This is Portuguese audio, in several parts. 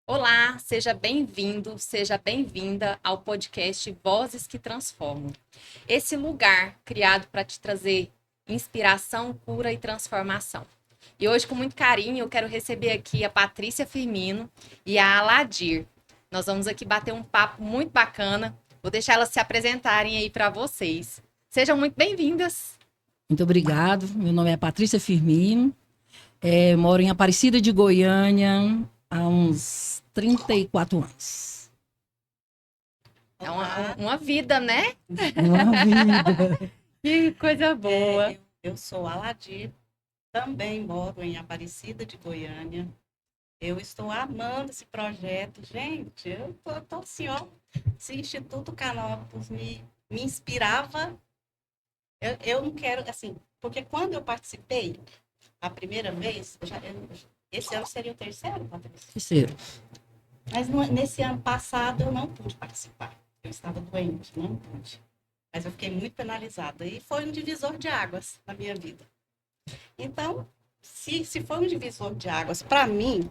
Olá, seja bem-vindo, seja bem-vinda ao podcast Vozes que Transformam. Esse lugar criado para te trazer inspiração, cura e transformação. E hoje, com muito carinho, eu quero receber aqui a Patrícia Firmino e a Aladir. Nós vamos aqui bater um papo muito bacana. Vou deixar elas se apresentarem aí para vocês. Sejam muito bem-vindas. Muito obrigado. Meu nome é Patrícia Firmino. Moro em Aparecida de Goiânia há uns 34 anos. É uma vida, né? Uma vida. Que coisa boa. Eu sou Aladir, também moro em Aparecida de Goiânia. Eu estou amando esse projeto. Gente, eu tô assim, ó. Esse Instituto Canopus me inspirava. Eu não quero, assim, porque quando eu participei, a primeira vez, esse ano seria o terceiro, Patrícia? Terceiro. Mas nesse ano passado eu não pude participar. Eu estava doente, não pude. Mas eu fiquei muito penalizada. E foi um divisor de águas na minha vida. Então, se for um divisor de águas para mim,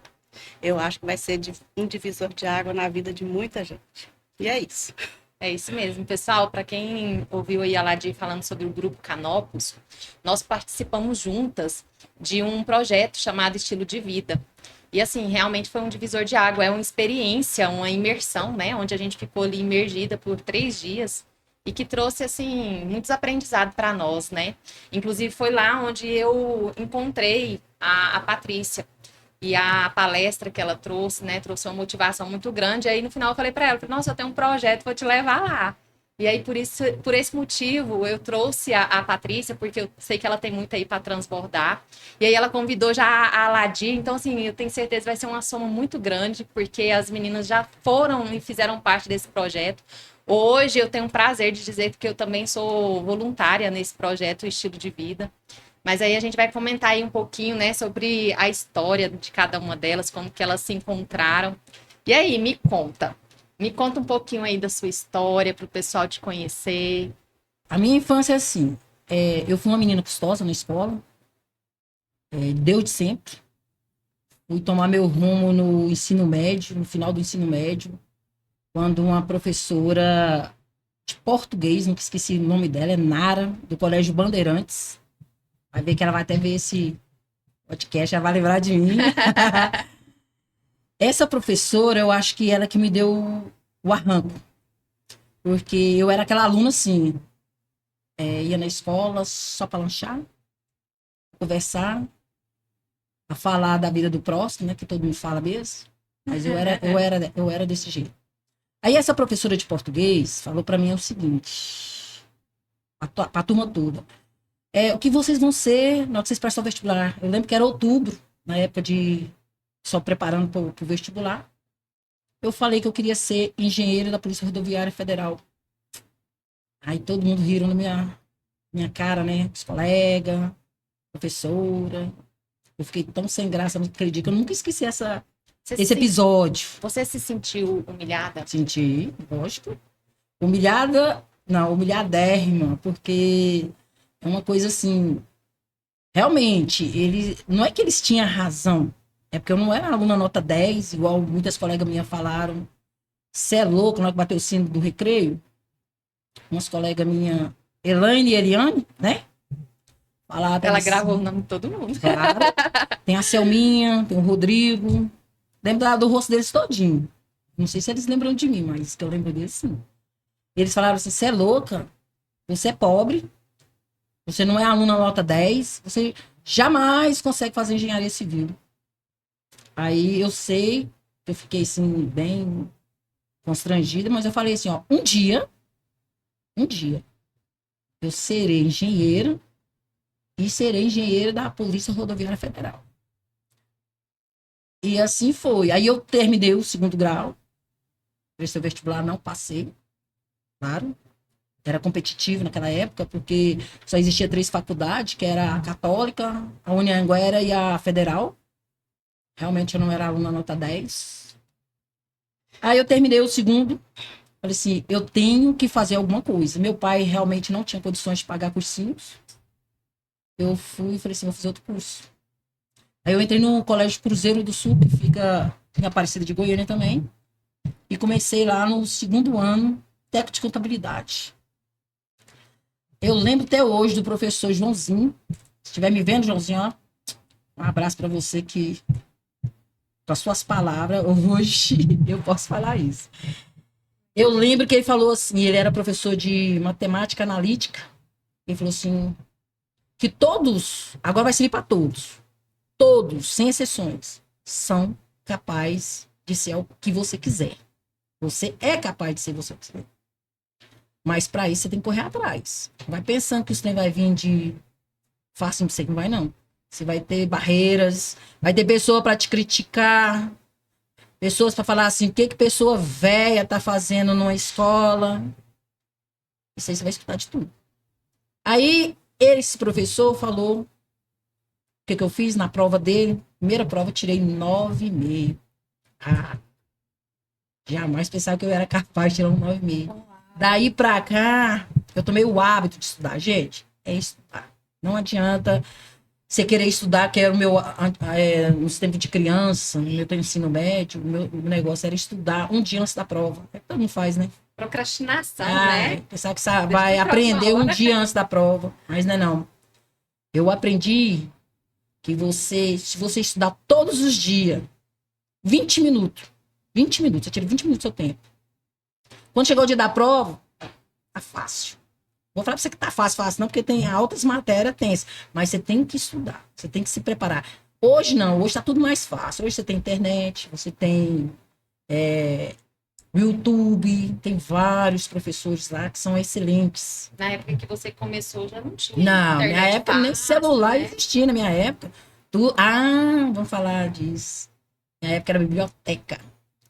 eu acho que vai ser um divisor de água na vida de muita gente. E é isso. É isso mesmo, pessoal. Para quem ouviu aí a Ladir falando sobre o Grupo Canopus, nós participamos juntas de um projeto chamado Estilo de Vida. E assim, realmente foi um divisor de água, é uma experiência, uma imersão, né? Onde a gente ficou ali imergida por 3 dias e que trouxe, assim, muitos aprendizados para nós, né? Inclusive foi lá onde eu encontrei a Patrícia. E a palestra que ela trouxe, né, trouxe uma motivação muito grande. Aí no final eu falei para ela, nossa, eu tenho um projeto, vou te levar lá. E aí por esse motivo eu trouxe a Patrícia, porque eu sei que ela tem muito aí para transbordar. E aí ela convidou já a Aladir, então assim, eu tenho certeza que vai ser uma soma muito grande, porque as meninas já foram e fizeram parte desse projeto. Hoje eu tenho o prazer de dizer que eu também sou voluntária nesse projeto Estilo de Vida. Mas aí a gente vai comentar aí um pouquinho, né, sobre a história de cada uma delas, como que elas se encontraram. E aí, me conta. Me conta um pouquinho aí da sua história para o pessoal te conhecer. A minha infância é assim. Eu fui uma menina custosa na escola, desde sempre. Fui tomar meu rumo no ensino médio, no final do ensino médio, quando uma professora de português, nunca esqueci o nome dela, é Nara, do Colégio Bandeirantes. Vai ver que ela vai até ver esse podcast, já vai lembrar de mim. Essa professora, eu acho que ela que me deu o arranco. Porque eu era aquela aluna assim, ia na escola só para lanchar, conversar, a falar da vida do próximo, né? Que todo mundo fala mesmo. Mas eu era desse jeito. Aí essa professora de português falou para mim o seguinte, pra turma toda. O que vocês vão ser na hora que vocês prestam o vestibular? Eu lembro que era outubro, na época de só preparando para o vestibular. Eu falei que eu queria ser engenheiro da Polícia Rodoviária Federal. Aí todo mundo riram na minha cara, né? Os colegas, professora. Eu fiquei tão sem graça, não acredito. Eu nunca esqueci esse episódio. Você se sentiu humilhada? Senti, lógico. Humilhada, não, humilhadérrima, porque é uma coisa assim. Realmente, não é que eles tinham razão. É porque eu não era aluna nota 10, igual muitas colegas minhas falaram. Você é louco, na hora que bateu o sino do recreio? Umas colegas minhas, Elaine e Eliane, né? Falaram Ela assim, gravou o nome de todo mundo. claro. Tem a Selminha, tem o Rodrigo. Lembro do rosto deles todinho. Não sei se eles lembram de mim, mas que eu lembro deles, sim. Eles falaram assim, você é louca, você é pobre, você não é aluna nota 10, você jamais consegue fazer engenharia civil. Aí eu sei, eu fiquei assim, bem constrangida, mas eu falei assim, ó, um dia, eu serei engenheira e serei engenheira da Polícia Rodoviária Federal. E assim foi. Aí eu terminei o segundo grau, prestei o vestibular, não passei, claro. Era competitivo naquela época, porque só existia 3 faculdades, que era a Católica, a Unianguera e a Federal. Realmente eu não era aluna nota 10. Aí eu terminei o segundo. Falei assim, eu tenho que fazer alguma coisa. Meu pai realmente não tinha condições de pagar cursinhos. Eu fui e falei assim, vou fazer outro curso. Aí eu entrei no Colégio Cruzeiro do Sul, que fica em Aparecida de Goiânia também. E comecei lá no segundo ano, técnico de contabilidade. Eu lembro até hoje do professor Joãozinho. Se estiver me vendo, Joãozinho, ó, um abraço para você que, com as suas palavras, hoje eu posso falar isso. Eu lembro que ele falou assim, ele era professor de matemática analítica. Ele falou assim, que todos, agora vai servir para todos, sem exceções, são capazes de ser o que você quiser. Você é capaz de ser você quiser. Mas para isso você tem que correr atrás. Vai pensando que isso nem vai vir de fácil pra você, não vai não. Você vai ter barreiras, vai ter pessoa para te criticar, pessoas para falar assim, o que pessoa velha tá fazendo numa escola. Isso aí você vai escutar de tudo. Aí esse professor falou o que eu fiz na prova dele. Primeira prova eu tirei 9,5. Ah, jamais pensava que eu era capaz de tirar um 9,5. Daí pra cá, eu tomei o hábito de estudar. Gente, é estudar. Não adianta você querer estudar, que era o meu, nos tempos de criança, no meu ensino médio, o negócio era estudar um dia antes da prova. É que todo mundo faz, né? Procrastinação, né? Pensar que você vai aprender um dia antes da prova. Mas não é não. Eu aprendi que se você estudar todos os dias, 20 minutos, você tira 20 minutos do seu tempo. Quando chegou o dia da prova, tá fácil. Vou falar pra você que tá fácil não, porque tem altas matérias tensas. Mas você tem que estudar, você tem que se preparar. Hoje não, hoje tá tudo mais fácil. Hoje você tem internet, você tem YouTube, tem vários professores lá que são excelentes. Na época que você começou já não tinha Não, internet minha época nem fácil, celular né? existia na minha época. Vamos falar disso. Minha época era biblioteca.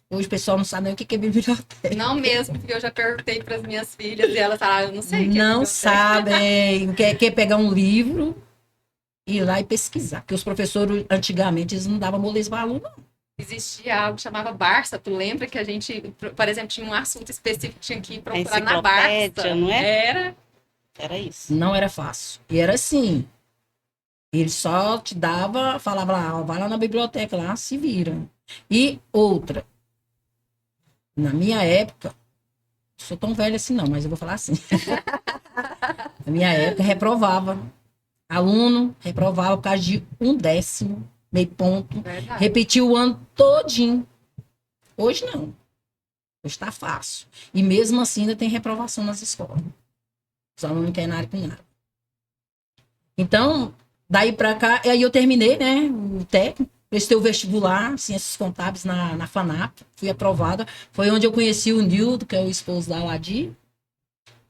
Hoje o pessoal não sabe nem o que é biblioteca. Não mesmo, porque eu já perguntei para as minhas filhas e elas falaram, eu não sei o que é Não biblioteca. sabem. Quer pegar um livro e ir lá e pesquisar. Porque os professores, antigamente, eles não davam moleza para aluno, não. Existia algo que chamava Barça. Tu lembra que a gente, por exemplo, tinha um assunto específico que tinha que ir procurar na Enciclopédia, Barça? não é? Era isso. Não era fácil. E era assim. Ele só te dava, falava lá, vai lá na biblioteca, lá se vira. E outra. Na minha época, não sou tão velha assim não, mas eu vou falar assim. Na minha época, reprovava. Aluno reprovava por causa de 1/10, meio ponto. verdade. Repetiu o ano todinho. Hoje não. Hoje tá fácil. E mesmo assim ainda tem reprovação nas escolas. Os alunos não querem nada com nada. Então, daí pra cá, e aí eu terminei, né, o técnico, prestei o vestibular, ciências contábeis na FANAP, fui aprovada. Foi onde eu conheci o Nildo, que é o esposo da Aladi.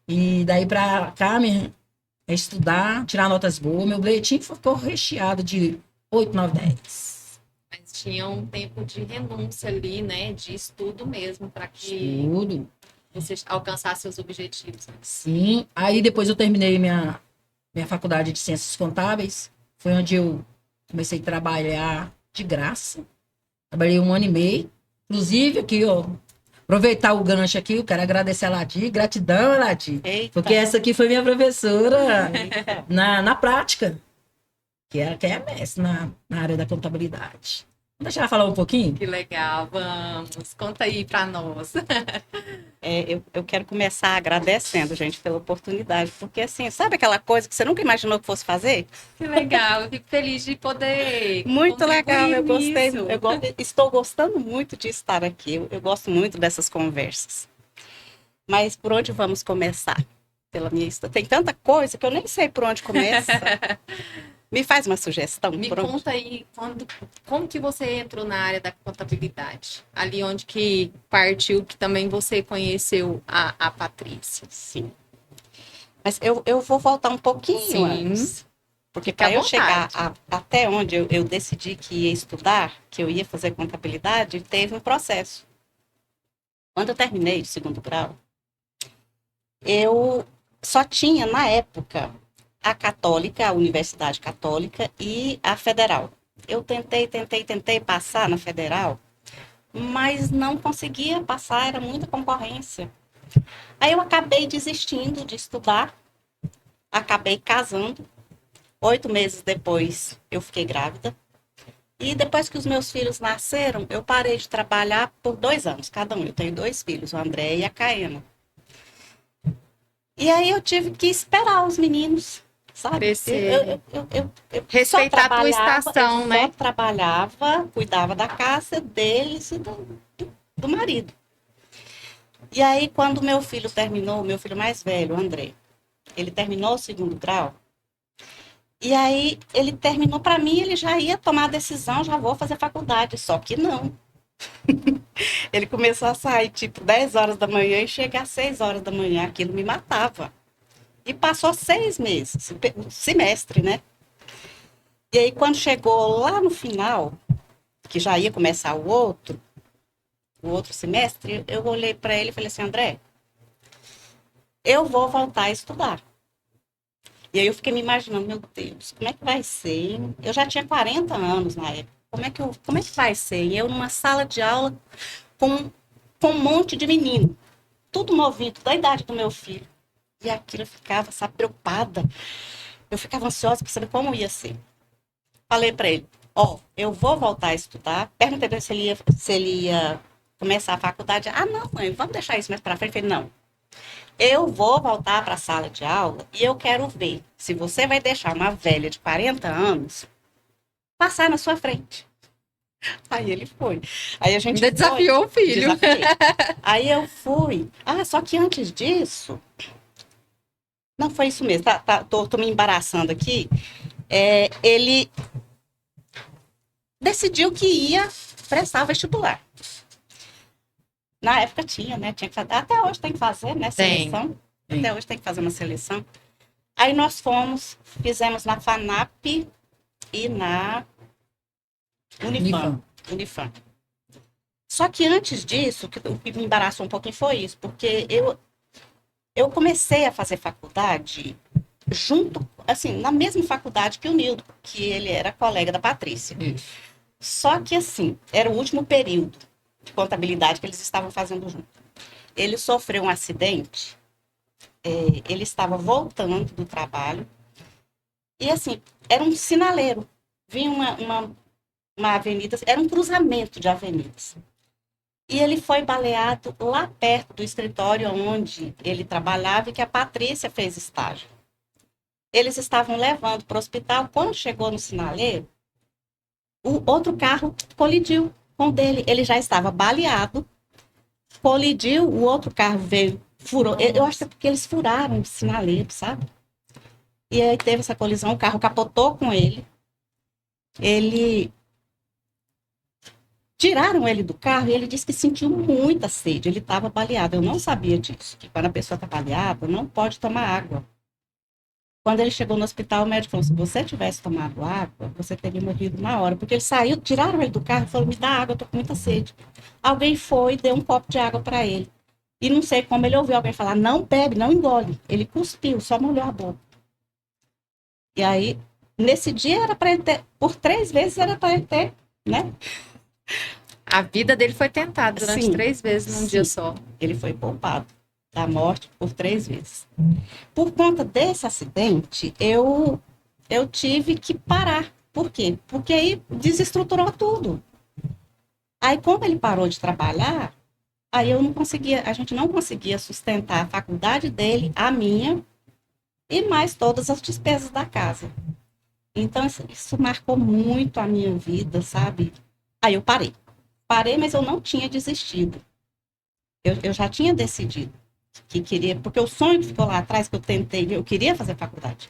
E daí pra cá, estudar, tirar notas boas. Meu boletim ficou recheado de 8, 9, 10. Mas tinha um tempo de renúncia ali, né? De estudo mesmo, para que Tudo. você alcançasse seus objetivos. Né? Sim. Aí depois eu terminei minha faculdade de ciências contábeis. Foi onde eu comecei a trabalhar de graça. Trabalhei 1 ano e meio. Inclusive, aqui, ó, aproveitar o gancho aqui, eu quero agradecer a Ladi. Gratidão, Ladi. Eita. Porque essa aqui foi minha professora Eita. na prática. Que é a mestre na área da contabilidade. Vamos deixar ela falar um pouquinho? Que legal, vamos. Conta aí para nós. Eu quero começar agradecendo, gente, pela oportunidade, porque assim, sabe aquela coisa que você nunca imaginou que fosse fazer? Que legal, eu fico feliz de poder. Muito legal, eu gostei, nisso. estou gostando muito de estar aqui, eu gosto muito dessas conversas. Mas por onde vamos começar? Pela minha história. Tem tanta coisa que eu nem sei por onde começa. Me faz uma sugestão. Me por onde? conta aí, como que você entrou na área da contabilidade? Ali onde que partiu, que também você conheceu a Patrícia. Sim. Mas eu vou voltar um pouquinho Sim. antes. Porque Fica à para eu vontade. chegar até onde eu decidi que ia estudar, que eu ia fazer contabilidade, teve um processo. Quando eu terminei o 2º grau, eu só tinha, na época, a Católica, a Universidade Católica e a Federal. Eu tentei passar na Federal, mas não conseguia passar, era muita concorrência. Aí eu acabei desistindo de estudar, acabei casando. 8 meses depois, eu fiquei grávida. E depois que os meus filhos nasceram, eu parei de trabalhar por 2 anos, cada um. Eu tenho 2 filhos, o André e a Caena. E aí eu tive que esperar os meninos, sabe? Crescer. Eu Respeitar a tua estação, eu né? só trabalhava, cuidava da casa deles e do marido. E aí, quando meu filho terminou, meu filho mais velho, o André, ele terminou o 2º grau. E aí, ele terminou, para mim, ele já ia tomar a decisão, já vou fazer faculdade. Só que não. Ele começou a sair, tipo, 10 horas da manhã e chegar às 6 horas da manhã. Aquilo me matava. E passou 6 meses, um semestre, né? E aí, quando chegou lá no final, que já ia começar o outro semestre, eu olhei para ele e falei assim, André, eu vou voltar a estudar. E aí eu fiquei me imaginando, meu Deus, como é que vai ser? Eu já tinha 40 anos na época. Como é que vai ser? E eu numa sala de aula com um monte de menino, tudo novinho, da idade do meu filho. E aquilo eu ficava, sabe, preocupada. Eu ficava ansiosa para saber como ia ser. Falei para ele, eu vou voltar a estudar. Perguntei se ele ia começar a faculdade. Ah, não, mãe, vamos deixar isso mais para frente. Eu falei, não. Eu vou voltar para a sala de aula e eu quero ver se você vai deixar uma velha de 40 anos passar na sua frente. Aí ele foi. Aí a gente Ainda desafiou o filho. Desafiei. Aí eu fui. Ah, só que antes disso... Não foi isso mesmo. Tô me embaraçando aqui. Ele decidiu que ia prestar vestibular. Na época tinha, né? Tinha que fazer. Até hoje tem que fazer, né? Seleção. Tem. Até hoje tem que fazer uma seleção. Aí nós fizemos na FANAP e na Unifam. Só que antes disso, o que me embaraçou um pouquinho foi isso, porque eu comecei a fazer faculdade junto, assim, na mesma faculdade que o Nildo, que ele era colega da Patrícia. Isso. Só que, assim, era o último período de contabilidade que eles estavam fazendo junto. Ele sofreu um acidente, ele estava voltando do trabalho, e, assim, era um sinaleiro. Vinha uma avenida, era um cruzamento de avenidas. E ele foi baleado lá perto do escritório onde ele trabalhava e que a Patrícia fez estágio. Eles estavam levando para o hospital. Quando chegou no sinaleiro, o outro carro colidiu com o dele. Ele já estava baleado, colidiu, o outro carro veio, furou. Eu acho que é porque eles furaram o sinaleiro, sabe? E aí teve essa colisão, o carro capotou com ele. Tiraram ele do carro e ele disse que sentiu muita sede. Ele estava baleado. Eu não sabia disso, que quando a pessoa está baleada, não pode tomar água. Quando ele chegou no hospital, o médico falou, se você tivesse tomado água, você teria morrido na hora. Porque ele saiu, tiraram ele do carro e falou, me dá água, eu tô com muita sede. Alguém foi e deu um copo de água para ele. E não sei como ele ouviu alguém falar, não bebe, não engole. Ele cuspiu, só molhou a boca. E aí, nesse dia, era para ele ter, por 3 vezes era para ele ter, né? A vida dele foi tentada durante Sim, 3 vezes num dia só. Ele foi poupado da morte por 3 vezes. Por conta desse acidente, eu tive que parar. Por quê? Porque aí desestruturou tudo. Aí, como ele parou de trabalhar, aí a gente não conseguia sustentar a faculdade dele, a minha, e mais todas as despesas da casa. Então, isso marcou muito a minha vida, sabe? Aí eu parei. Parei, mas eu não tinha desistido. Eu já tinha decidido que queria, porque o sonho que ficou lá atrás, que eu tentei, eu queria fazer faculdade.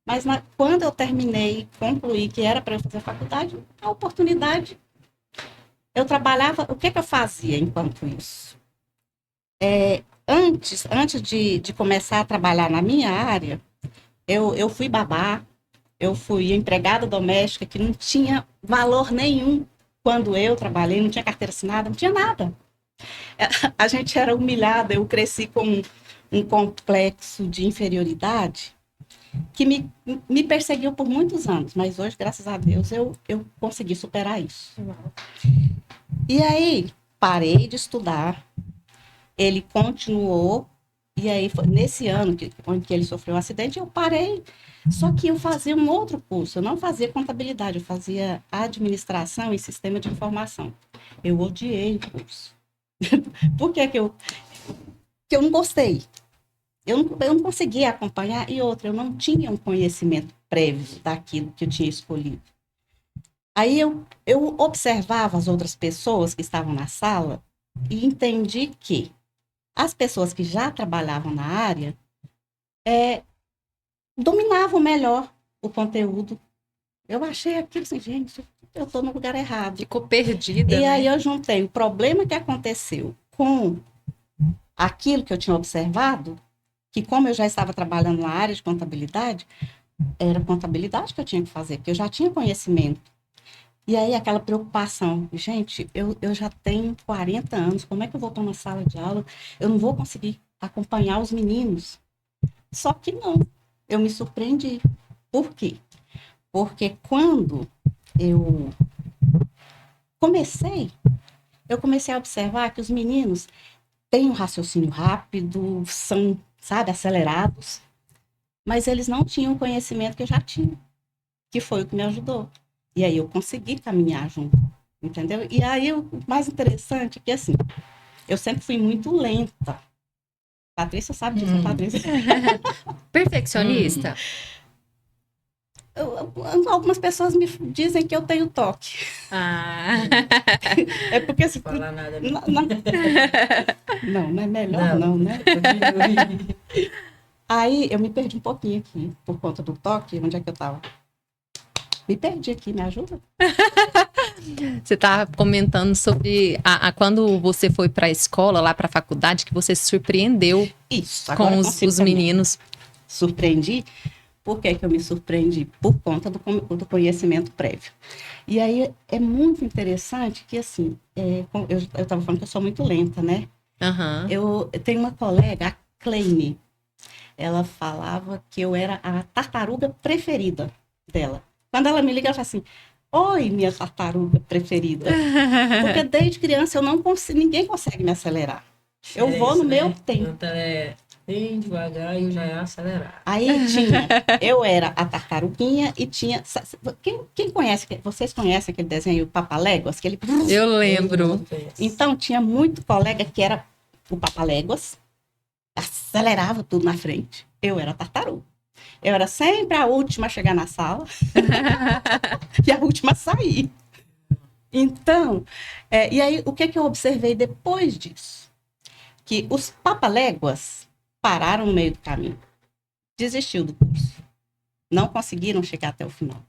Mas quando eu terminei, concluí que era para eu fazer faculdade, a oportunidade, eu trabalhava, o que eu fazia enquanto isso? Antes de começar a trabalhar na minha área, eu fui babá, eu fui empregada doméstica, que não tinha valor nenhum quando eu trabalhei, não tinha carteira assinada, não tinha nada. A gente era humilhada, eu cresci com um complexo de inferioridade que me perseguiu por muitos anos, mas hoje, graças a Deus, eu consegui superar isso. E aí, parei de estudar, ele continuou, e aí, nesse ano onde ele sofreu um acidente, eu parei, Só que eu fazia um outro curso, eu não fazia contabilidade, eu fazia administração e sistema de informação. Eu odiei o curso. Por que que eu não gostei? Eu não conseguia acompanhar, e outra, eu não tinha um conhecimento prévio daquilo que eu tinha escolhido. Aí eu observava as outras pessoas que estavam na sala e entendi que as pessoas que já trabalhavam na área dominavam melhor o conteúdo. Eu achei aquilo assim, gente, eu estou no lugar errado. Ficou perdida, E né? aí eu juntei o problema que aconteceu com aquilo que eu tinha observado, que como eu já estava trabalhando na área de contabilidade, era contabilidade que eu tinha que fazer, porque eu já tinha conhecimento. E aí aquela preocupação, gente, eu já tenho 40 anos, como é que eu vou estar na sala de aula? Eu não vou conseguir acompanhar os meninos. Só que não, eu me surpreendi. Por quê? Porque quando eu comecei a observar que os meninos têm um raciocínio rápido, são, sabe, acelerados, mas eles não tinham o conhecimento que eu já tinha, que foi o que me ajudou. E aí eu consegui caminhar junto, entendeu? E aí o mais interessante é que, assim, eu sempre fui muito lenta. Patrícia sabe disso, Patrícia. Perfeccionista? Algumas pessoas me dizem que eu tenho toque. Ah. É porque assim, Falar nada. não é melhor não, né? Aí eu me perdi um pouquinho aqui, por conta do toque, onde é que eu tava? Me perdi aqui, me ajuda? Você estava comentando sobre quando você foi para a escola, lá para a faculdade, que você se surpreendeu Isso, agora com eu os consigo caminhar. meninos. Surpreendi. Por que que eu me surpreendi? Por conta do conhecimento prévio. E aí é muito interessante que, assim, eu estava falando que eu sou muito lenta, né? Aham. Eu tenho uma colega, a Kleine, ela falava que eu era a tartaruga preferida dela. Quando ela me liga, ela fala assim, oi, minha tartaruga preferida. Porque desde criança eu não consigo, ninguém consegue me acelerar. Eu vou no meu tempo. Então é bem devagar e eu já ia acelerar. Aí eu era a tartaruguinha e tinha. Quem conhece, vocês conhecem aquele desenho Papaléguas? Eu lembro. Então tinha muito colega que era o Papaléguas, acelerava tudo na frente. Eu era a tartaruga. Eu era sempre a última a chegar na sala e a última a sair. Então, e aí o que eu observei depois disso? Que os papaléguas pararam no meio do caminho. Desistiu do curso. Não conseguiram chegar até o final.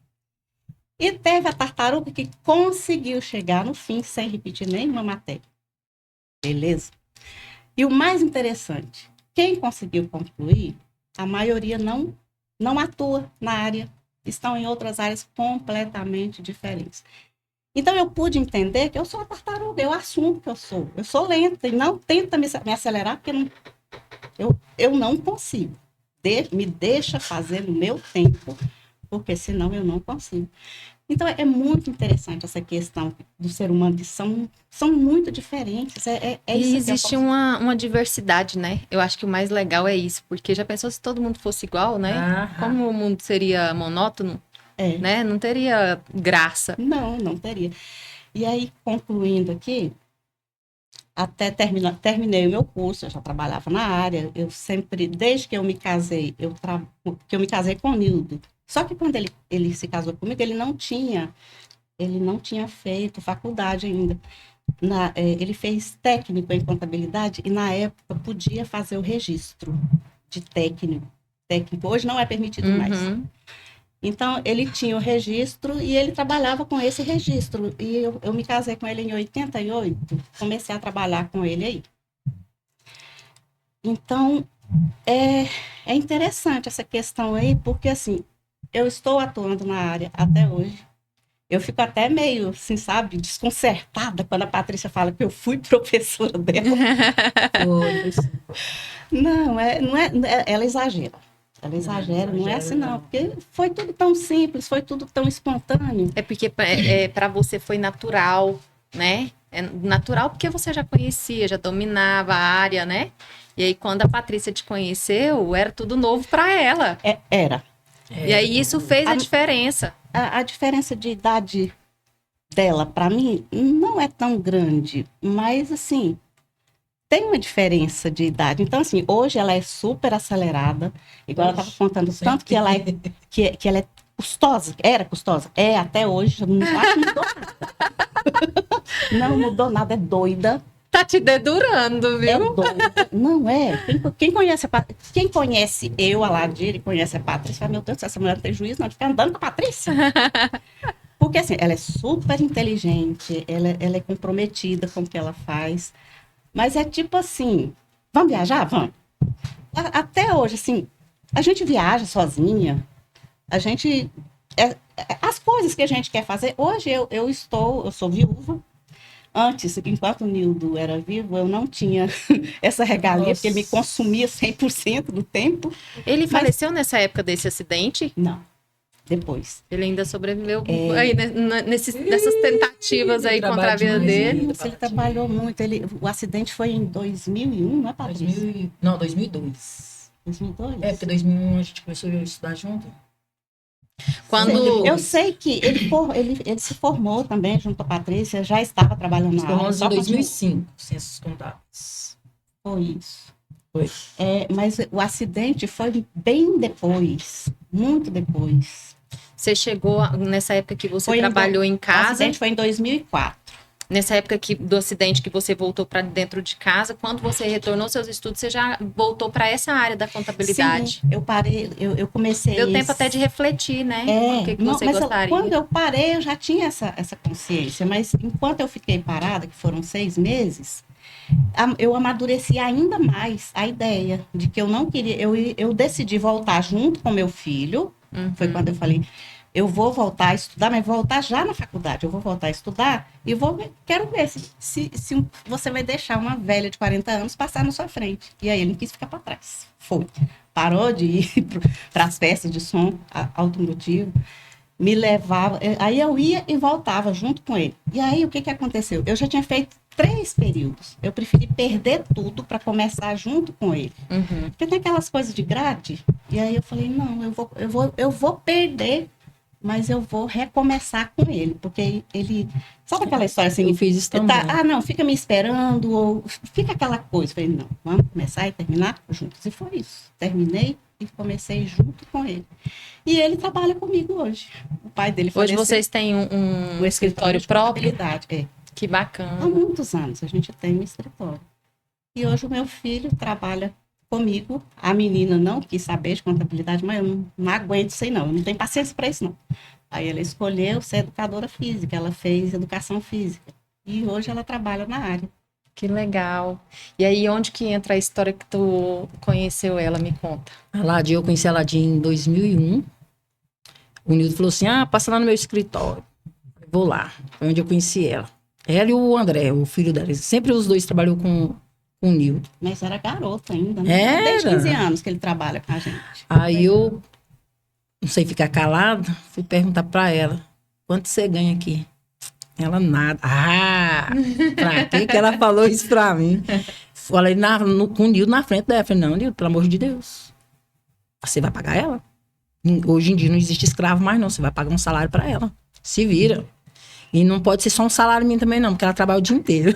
E teve a tartaruga que conseguiu chegar no fim sem repetir nenhuma matéria. Beleza? E o mais interessante, quem conseguiu concluir, a maioria não atua na área, estão em outras áreas completamente diferentes. Então, eu pude entender que eu sou a tartaruga, eu assumo que eu sou lenta, e não tenta me acelerar, porque eu não consigo. Me deixa fazer no meu tempo, porque senão eu não consigo. Então, é muito interessante essa questão do ser humano, que são muito diferentes. E isso existe uma diversidade, né? Eu acho que o mais legal é isso, porque já pensou se todo mundo fosse igual, né? Como o mundo seria monótono, né? Não teria graça. Não teria. E aí, concluindo aqui, até terminei o meu curso, eu já trabalhava na área, eu sempre, desde que eu me casei, que eu me casei com o Nildo. Só que quando ele se casou comigo, ele não tinha feito faculdade ainda. Ele fez técnico em contabilidade e na época podia fazer o registro de técnico. Hoje não é permitido mais. Então, ele tinha o registro e ele trabalhava com esse registro. E eu me casei com ele em 88, comecei a trabalhar com ele aí. Então, é interessante essa questão aí, porque assim, eu estou atuando na área até hoje. Eu fico até meio, assim, sabe, desconcertada quando a Patrícia fala que eu fui professora dela. Não é, ela exagera. Ela exagera, não é assim não, porque foi tudo tão simples, foi tudo tão espontâneo. É porque para você foi natural, né? É natural porque você já conhecia, já dominava a área, né? E aí quando a Patrícia te conheceu, era tudo novo para ela. Era. E aí isso fez a diferença. A diferença de idade dela, para mim, não é tão grande, mas assim, tem uma diferença de idade. Então, assim, hoje ela é super acelerada, igual ela estava contando, tanto que ela é, que ela é custosa, era custosa, é até hoje, não, acho que não mudou nada. Não mudou nada, é doida. Tá te dedurando, É viu? doida. Não é. Quem conhece eu, a Ladir, e conhece a Patrícia, fala, meu Deus, essa mulher não tem juízo, não, de ficar andando com a Patrícia. Porque assim, ela é super inteligente, ela é comprometida com o que ela faz. Mas é tipo assim, vamos viajar? Vamos. Até hoje, assim, a gente viaja sozinha, a gente... as coisas que a gente quer fazer, hoje eu sou viúva. Antes, enquanto o Nildo era vivo, eu não tinha essa regalia, porque ele me consumia 100% do tempo. Ele faleceu nessa época desse acidente? Não, depois. Ele ainda sobreviveu aí, nessas tentativas aí contra a vida dele. Nossa, ele trabalhou muito. O acidente foi em 2001, não é, Patrícia? Não, 2002. 2002? É, porque 2001 a gente começou a estudar junto. Quando... Eu sei que ele se formou também junto à Patrícia, já estava trabalhando na área. Em 2005, ciências contábeis. Foi isso. Foi. Mas o acidente foi bem depois, muito depois. Você chegou nessa época que você trabalhou em O casa, acidente foi em 2004. nessa época do acidente que você voltou para dentro de casa, quando você retornou seus estudos, você já voltou para essa área da contabilidade? Sim, eu parei, eu comecei... Deu tempo até de refletir, né? O que você mas gostaria. Quando eu parei, eu já tinha essa consciência, mas enquanto eu fiquei parada, que foram 6 meses, eu amadureci ainda mais a ideia de que eu não queria... Eu decidi voltar junto com meu filho, foi quando eu falei... Eu vou voltar a estudar, mas voltar já na faculdade. Eu vou voltar a estudar e quero ver se você vai deixar uma velha de 40 anos passar na sua frente. E aí ele não quis ficar para trás. Foi. Parou de ir para as festas de som automotivo, me levava. Aí eu ia e voltava junto com ele. E aí o que aconteceu? Eu já tinha feito 3 períodos. Eu preferi perder tudo para começar junto com ele. Porque tem aquelas coisas de grade. E aí eu falei, não, eu vou perder, mas eu vou recomeçar com ele, porque ele... Sabe aquela história assim? Eu fiz isso também. Não, fica me esperando, ou fica aquela coisa. Eu falei, não, vamos começar e terminar juntos. E foi isso. Terminei e comecei junto com ele. E ele trabalha comigo hoje. O pai dele faleceu. Hoje vocês têm um escritório de próprio? contabilidade, Que bacana. Há muitos anos a gente tem um escritório. E hoje o meu filho trabalha comigo. A menina não quis saber de contabilidade, mas eu não aguento isso aí não. Eu não tenho paciência para isso não. Aí ela escolheu ser educadora física. Ela fez educação física. E hoje ela trabalha na área. Que legal. E aí, onde que entra a história que tu conheceu ela? Me conta. Eu conheci a Ladim em 2001. O Nildo falou assim, passa lá no meu escritório. Eu vou lá. Foi onde eu conheci ela. Ela e o André, o filho dela. Sempre os dois trabalhou com o Nildo. Mas era garota ainda, né? Desde 15 anos que ele trabalha com a gente. Aí eu não sei ficar calada, fui perguntar pra ela, quanto você ganha aqui? Ela nada. Pra que ela falou isso pra mim? Falei com o Nildo na frente dela. Falei, não, Nildo, pelo amor de Deus. Você vai pagar ela? Hoje em dia não existe escravo mais não, você vai pagar um salário pra ela. Se vira. E não pode ser só um salário mínimo também não, porque ela trabalha o dia inteiro.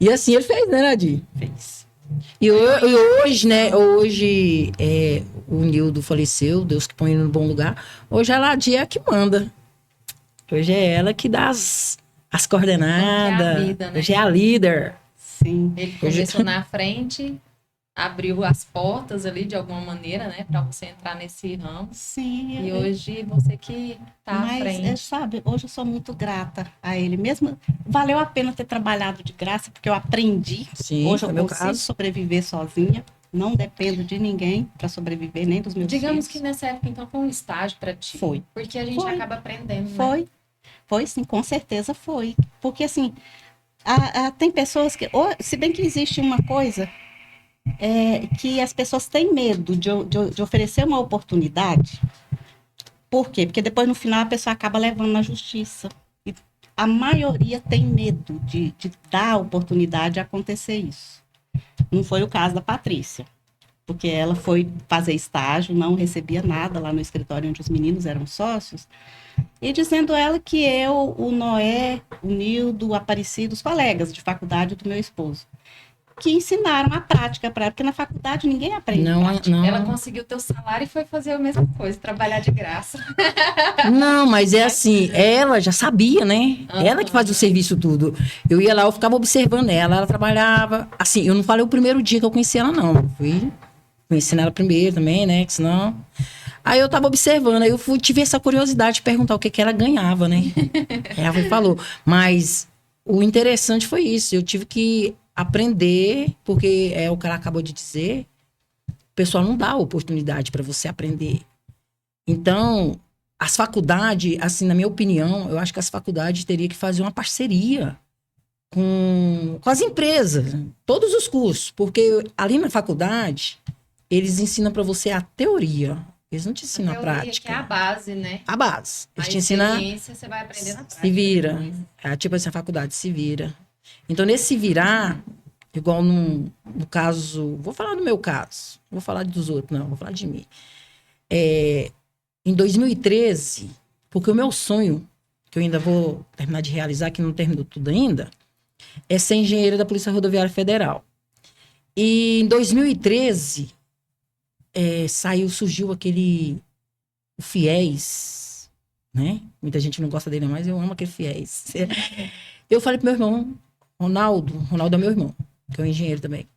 E assim ele fez, né, Nadir? Fez. E hoje, né, o Nildo faleceu, Deus que põe ele no bom lugar. Hoje a Ladir é a que manda. Hoje é ela que dá as coordenadas. Hoje é a vida, né? Hoje é a líder. Sim. Ele começou na frente, abriu as portas ali de alguma maneira, né, para você entrar nesse ramo. Sim. E hoje você que tá à frente. Mas, sabe, hoje eu sou muito grata a ele. Mesmo, valeu a pena ter trabalhado de graça, porque eu aprendi. Sim, hoje eu meu consigo caso. sobreviver sozinha. Não dependo de ninguém para sobreviver, nem dos meus Digamos que filhos. nessa época, então, foi um estágio para ti. Foi. Porque a gente Foi. acaba aprendendo, né? Foi sim, com certeza foi. Porque, assim, tem pessoas que... Se bem que existe uma coisa que as pessoas têm medo de oferecer uma oportunidade. Por quê? Porque depois, no final, a pessoa acaba levando na justiça. E a maioria tem medo de dar a oportunidade de acontecer isso. Não foi o caso da Patrícia. porque ela foi fazer estágio, não recebia nada lá no escritório onde os meninos eram sócios, e dizendo ela que eu, o Noé, o Nildo, o Aparecido, os colegas de faculdade do meu esposo, que ensinaram a prática para ela, porque na faculdade ninguém aprende Não, prática. não. Ela conseguiu teu salário e foi fazer a mesma coisa, trabalhar de graça. Não, mas é assim, ela já sabia, né? Ela que fazia o serviço tudo. Eu ia lá, eu ficava observando ela trabalhava. Assim, eu não falei o primeiro dia que eu conheci ela, não. Eu fui conhecendo ela primeiro também, né? Que senão. Aí eu tava observando, aí tive essa curiosidade de perguntar o que que ela ganhava, né? Ela foi e falou. Mas o interessante foi isso, eu tive que aprender, porque é o que ela acabou de dizer, o pessoal não dá oportunidade para você aprender. Então, as faculdades, assim, na minha opinião, eu acho que as faculdades teriam que fazer uma parceria com as empresas, todos os cursos, porque ali na faculdade, eles ensinam para você a teoria, eles não te ensinam a prática. Que é a base, né? A base. Eles A te ensinam. experiência você vai aprender na prática. Se vira. depois. É, tipo assim, a faculdade se vira. Então, nesse se virar, igual no caso. Vou falar do meu caso. Não vou falar dos outros, não. Vou falar de mim. Em 2013, porque o meu sonho, que eu ainda vou terminar de realizar, que não terminou tudo ainda, é ser engenheira da Polícia Rodoviária Federal. E em 2013, surgiu o FIES, né? Muita gente não gosta dele, mas eu amo aquele FIES. Eu falei pro meu irmão, Ronaldo é meu irmão, que é um engenheiro também.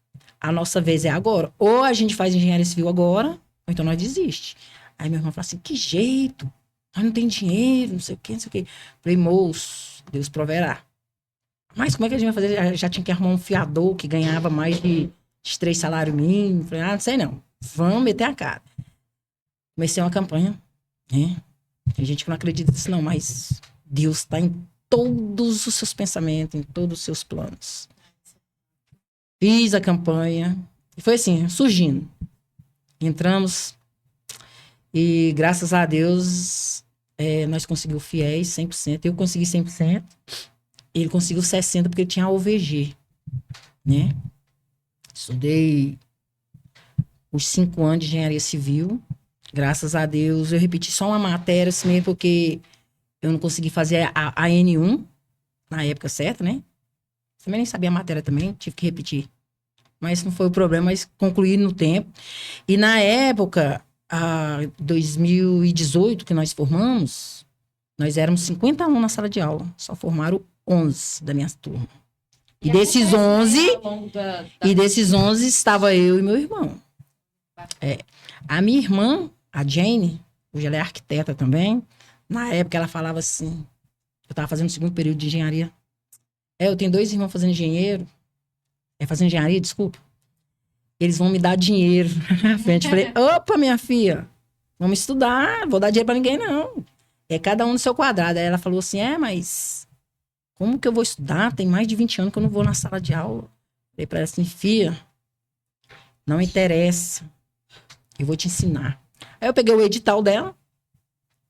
A nossa vez é agora. Ou a gente faz engenharia civil agora, ou então nós desiste. Aí meu irmão falou assim, que jeito? Nós não tem dinheiro, não sei o quê, não sei o quê. Falei, moço, Deus proverá. Mas como é que a gente vai fazer? Já tinha que arrumar um fiador que ganhava mais de 3 salários mínimos. Falei, não sei não. Vamos meter a cara. Comecei uma campanha, né? Tem gente que não acredita nisso não, mas Deus está em todos os seus pensamentos, em todos os seus planos. Fiz a campanha. E foi assim, surgindo. Entramos e graças a Deus nós conseguimos fiéis 100%. Eu consegui 100%. Ele conseguiu 60% porque ele tinha a OVG, né? Estudei os 5 anos de engenharia civil. Graças a Deus, eu repeti só uma matéria assim mesmo, porque eu não consegui fazer a N1 na época certa, né? Também nem sabia a matéria também, tive que repetir. Mas não foi o problema, mas concluí no tempo. E na época, 2018, que nós formamos, nós éramos 50 alunos na sala de aula. Só formaram 11 da minha turma. E desses 11, estava eu e meu irmão. A minha irmã, a Jane, hoje ela é arquiteta também. Na época ela falava assim, eu estava fazendo o 2º período de engenharia. Eu tenho 2 irmãos fazendo fazendo engenharia, desculpa. Eles vão me dar dinheiro na frente. Falei, opa, minha filha, vamos estudar, vou dar dinheiro para ninguém não. É cada um no seu quadrado. Aí ela falou assim, mas como que eu vou estudar? Tem mais de 20 anos que eu não vou na sala de aula. Falei para ela assim, filha, não interessa. Eu vou te ensinar. Aí eu peguei o edital dela.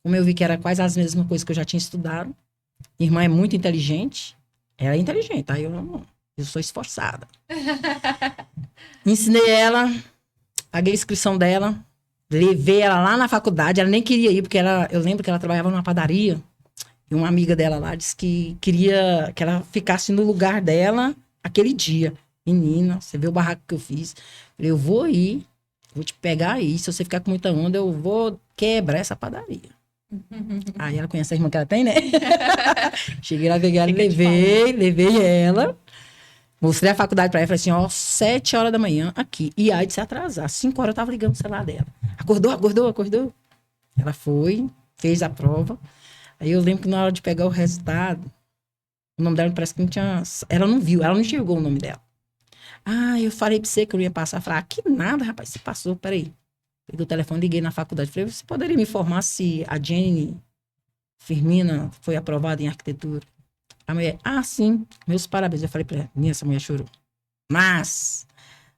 Como eu vi que era quase as mesmas coisas que eu já tinha estudado. Minha irmã é muito inteligente. Ela é inteligente. Aí eu sou esforçada. Ensinei ela. Paguei a inscrição dela. Levei ela lá na faculdade. Ela nem queria ir, porque eu lembro que ela trabalhava numa padaria. E uma amiga dela lá disse que queria que ela ficasse no lugar dela aquele dia. Menina, você vê o barraco que eu fiz. Falei, eu vou ir. Vou te pegar aí. Se você ficar com muita onda, eu vou quebrar essa padaria. Aí ela conhece a irmã que ela tem, né? Cheguei lá, peguei ela, levei ela. Mostrei a faculdade pra ela. Falei assim, 7 horas da manhã aqui. E aí de se atrasar. 5 horas eu tava ligando o celular dela. Acordou. Ela foi, fez a prova. Aí eu lembro que na hora de pegar o resultado, o nome dela parece que não tinha... Ela não viu, ela não enxergou o nome dela. Eu falei pra você que eu ia passar. Falei, que nada, rapaz, você passou, peraí. Peguei o telefone, liguei na faculdade. Falei, você poderia me informar se a Jenny Firmina foi aprovada em arquitetura? A mulher, sim, meus parabéns. Eu falei pra ela, essa mulher chorou. Mas,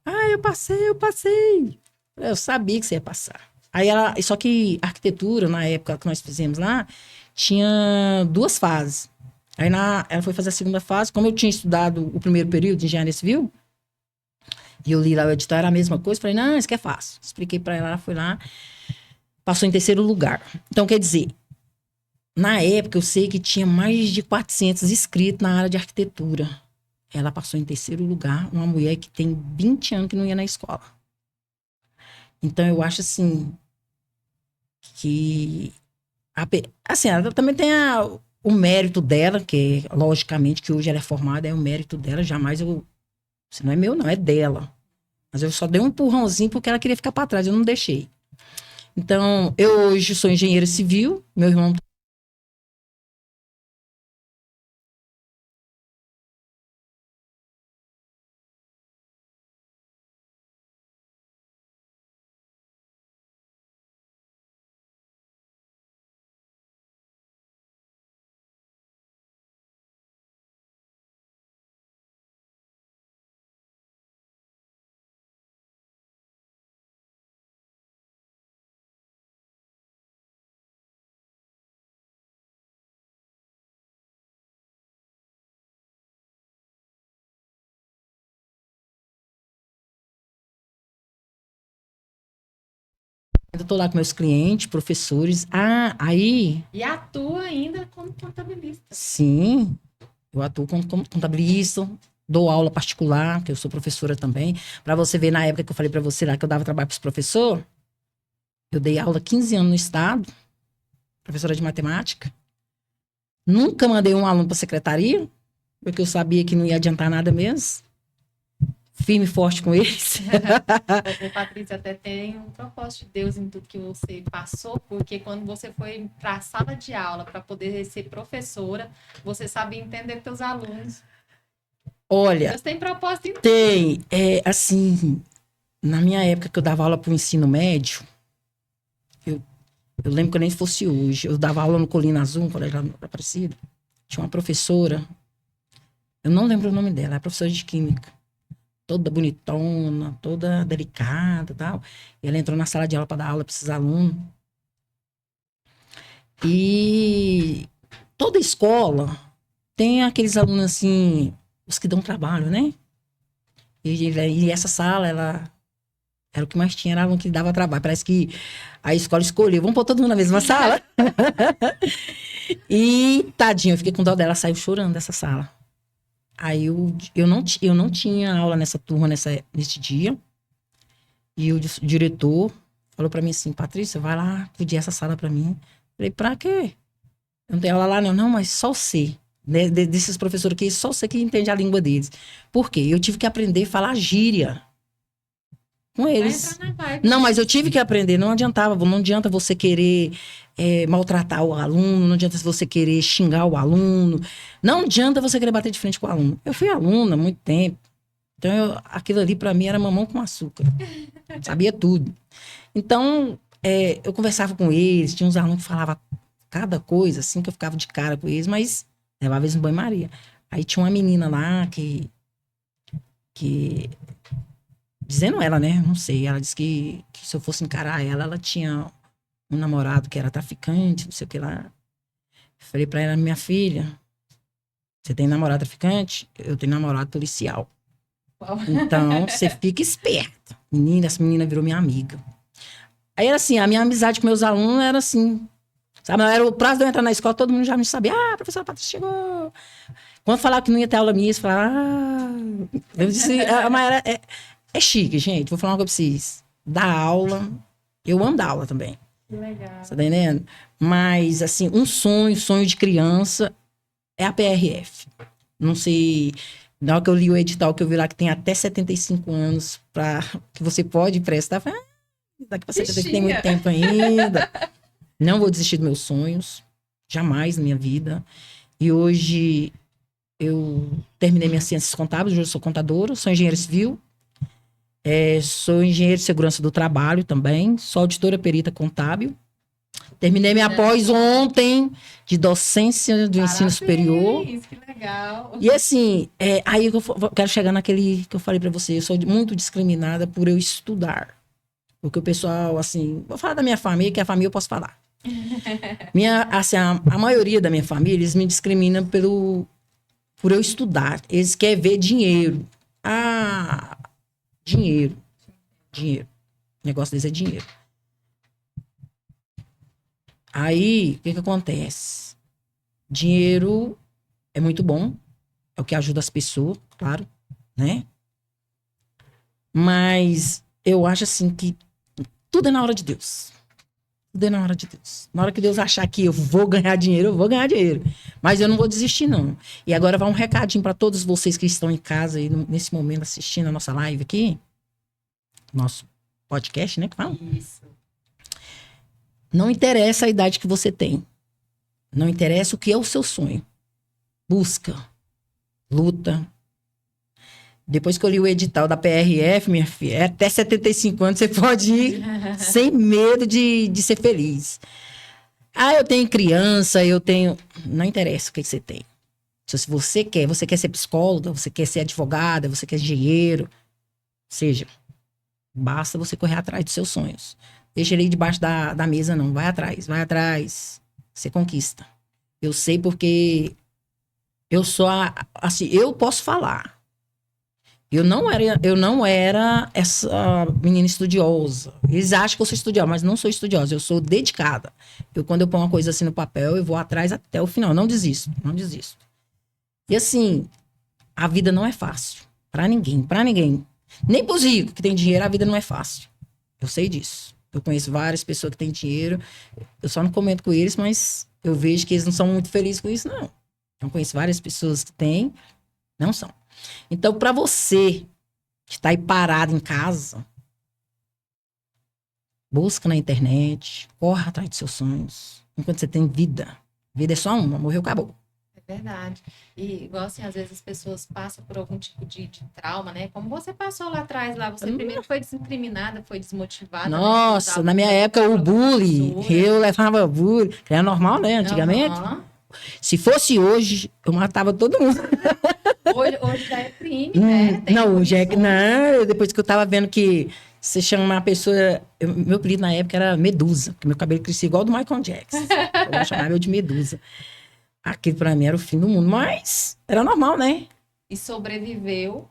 eu passei. Eu sabia que você ia passar. Aí só que arquitetura, na época que nós fizemos lá, tinha 2 fases. Aí ela foi fazer a 2ª fase. Como eu tinha estudado o 1º período de engenharia civil, E eu li lá o edital, era a mesma coisa. Falei, não, isso aqui é fácil. Expliquei pra ela, ela foi lá, passou em terceiro lugar. Então, quer dizer, na época eu sei que tinha mais de 400 inscritos na área de arquitetura. Ela passou em terceiro lugar, uma mulher que tem 20 anos que não ia na escola. Então, eu acho assim, que... Assim, ela também tem o mérito dela, que logicamente que hoje ela é formada, é o mérito dela, jamais eu... Isso não é meu, não, é dela. Mas eu só dei um empurrãozinho porque ela queria ficar para trás, eu não deixei. Então, eu hoje sou engenheira civil, meu irmão... Eu tô lá com meus clientes, professores. Ah, aí... E atua ainda como contabilista. Sim, eu atuo como contabilista, dou aula particular, que eu sou professora também. Para você ver, na época que eu falei para você lá que eu dava trabalho para os professores, eu dei aula 15 anos no estado, professora de matemática. Nunca mandei um aluno para secretaria, porque eu sabia que não ia adiantar nada mesmo. Firme e forte com eles. Você, Patrícia, até tem um propósito de Deus em tudo que você passou, porque quando você foi para a sala de aula para poder ser professora, você sabia entender teus alunos. Olha, Deus tem propósito em tudo. tem, assim, na minha época que eu dava aula para o ensino médio, eu lembro que nem se fosse hoje, eu dava aula no Colina Azul, um colégio lá Aparecido, tinha uma professora, eu não lembro o nome dela, é professora de química, toda bonitona, toda delicada e tal, e ela entrou na sala de aula para dar aula para esses alunos, e toda escola tem aqueles alunos assim, os que dão trabalho, né? E essa sala, ela era o que mais tinha, era aluno que dava trabalho. Parece que a escola escolheu, vamos pôr todo mundo na mesma sala. E, tadinha, eu fiquei com dó dela, saiu chorando dessa sala. Aí eu não tinha aula nessa turma nesse dia. E o diretor falou pra mim assim, Patrícia, vai lá pedir essa sala pra mim. Falei, pra quê? Eu não tenho aula lá, não. Não, mas só você. Desses professores aqui, só você que entende a língua deles. Por quê? Eu tive que aprender a falar gíria com eles. Não, mas eu tive que aprender, não adiantava. Não adianta você querer maltratar o aluno, não adianta você querer xingar o aluno. Não adianta você querer bater de frente com o aluno. Eu fui aluna há muito tempo. Então, aquilo ali pra mim era mamão com açúcar. Sabia tudo. Então, eu conversava com eles, tinha uns alunos que falavam cada coisa, assim, que eu ficava de cara com eles, mas levava eles no banho-maria. Aí tinha uma menina lá que dizendo ela, né? Não sei. Ela disse que se eu fosse encarar ela, ela tinha um namorado que era traficante, não sei o que lá. Falei pra ela, minha filha, você tem namorado traficante? Eu tenho namorado policial. Uau. Então, você fica esperta. Menina, essa menina virou minha amiga. Aí era assim, a minha amizade com meus alunos era assim. Sabe, era o prazo de eu entrar na escola, todo mundo já me sabia. Ah, a professora Patrícia chegou. Quando falava que não ia ter aula minha, eles falavam, eu disse, a Mayara é chique, gente. Vou falar uma coisa pra vocês. Dar aula, eu amo dar aula também. Que legal. Você tá entendendo? Mas, assim, sonho de criança é a PRF. Não sei, na hora que eu li o edital, que eu vi lá que tem até 75 anos que você pode prestar, eu falei, daqui pra 70 tem muito tempo ainda. Não vou desistir dos meus sonhos, jamais na minha vida. E hoje eu terminei minhas ciências contábeis, hoje eu sou contadora, sou engenheira civil, sou engenheira de segurança do trabalho também, sou auditora perita contábil. Terminei minha pós ontem de docência do ensino superior. Que legal. E assim, aí eu quero chegar naquele que eu falei pra você, eu sou muito discriminada por eu estudar. Porque o pessoal, assim, vou falar da minha família, que a família eu posso falar. Assim, a maioria da minha família, eles me discriminam por eu estudar. Eles querem ver dinheiro. Dinheiro. Dinheiro. O negócio deles é dinheiro. Aí, o que acontece? Dinheiro é muito bom. É o que ajuda as pessoas, claro, né? Mas eu acho assim que tudo é na hora de Deus. Tudo é na hora de Deus. Na hora que Deus achar que eu vou ganhar dinheiro, eu vou ganhar dinheiro. Mas eu não vou desistir, não. E agora vai um recadinho para todos vocês que estão em casa aí nesse momento assistindo a nossa live aqui. Nosso podcast, né? Que fala? Isso. Não interessa a idade que você tem. Não interessa o que é o seu sonho. Busca. Luta. Depois que eu li o edital da PRF, minha filha, é até 75 anos você pode ir sem medo de ser feliz. Ah, eu tenho criança, eu tenho... Não interessa o que você tem. Se você quer ser psicóloga, você quer ser advogada, você quer engenheiro, seja, basta você correr atrás dos seus sonhos. Deixa ele aí debaixo da mesa, não. Vai atrás. Você conquista. Eu sei porque eu sou assim, eu posso falar. Eu não era essa menina estudiosa. Eles acham que eu sou estudiosa, mas não sou estudiosa. Eu sou dedicada. Quando eu ponho uma coisa assim no papel, eu vou atrás até o final. Não desisto. E assim, a vida não é fácil. Pra ninguém. Nem pros ricos que têm dinheiro, a vida não é fácil. Eu sei disso. Eu conheço várias pessoas que têm dinheiro. Eu só não comento com eles, mas eu vejo que eles não são muito felizes com isso, não. Eu conheço várias pessoas que têm, não são. Então, para você que está aí parado em casa, busca na internet, corra atrás dos seus sonhos. Enquanto você tem vida. Vida é só uma, morreu, acabou. É verdade. E igual assim, às vezes as pessoas passam por algum tipo de trauma, né? Como você passou lá atrás, você primeiro foi desincriminada, foi desmotivada. Nossa, né? Na minha época o bullying, eu levava bullying, que era normal, né, antigamente. Uhum. Se fosse hoje, eu matava todo mundo. Hoje já é crime, né? Não, depois que eu tava vendo que você chama a pessoa... meu apelido na época era Medusa, porque meu cabelo crescia igual do Michael Jackson. Eu chamava eu de Medusa. Aquilo pra mim era o fim do mundo, mas era normal, né? E sobreviveu.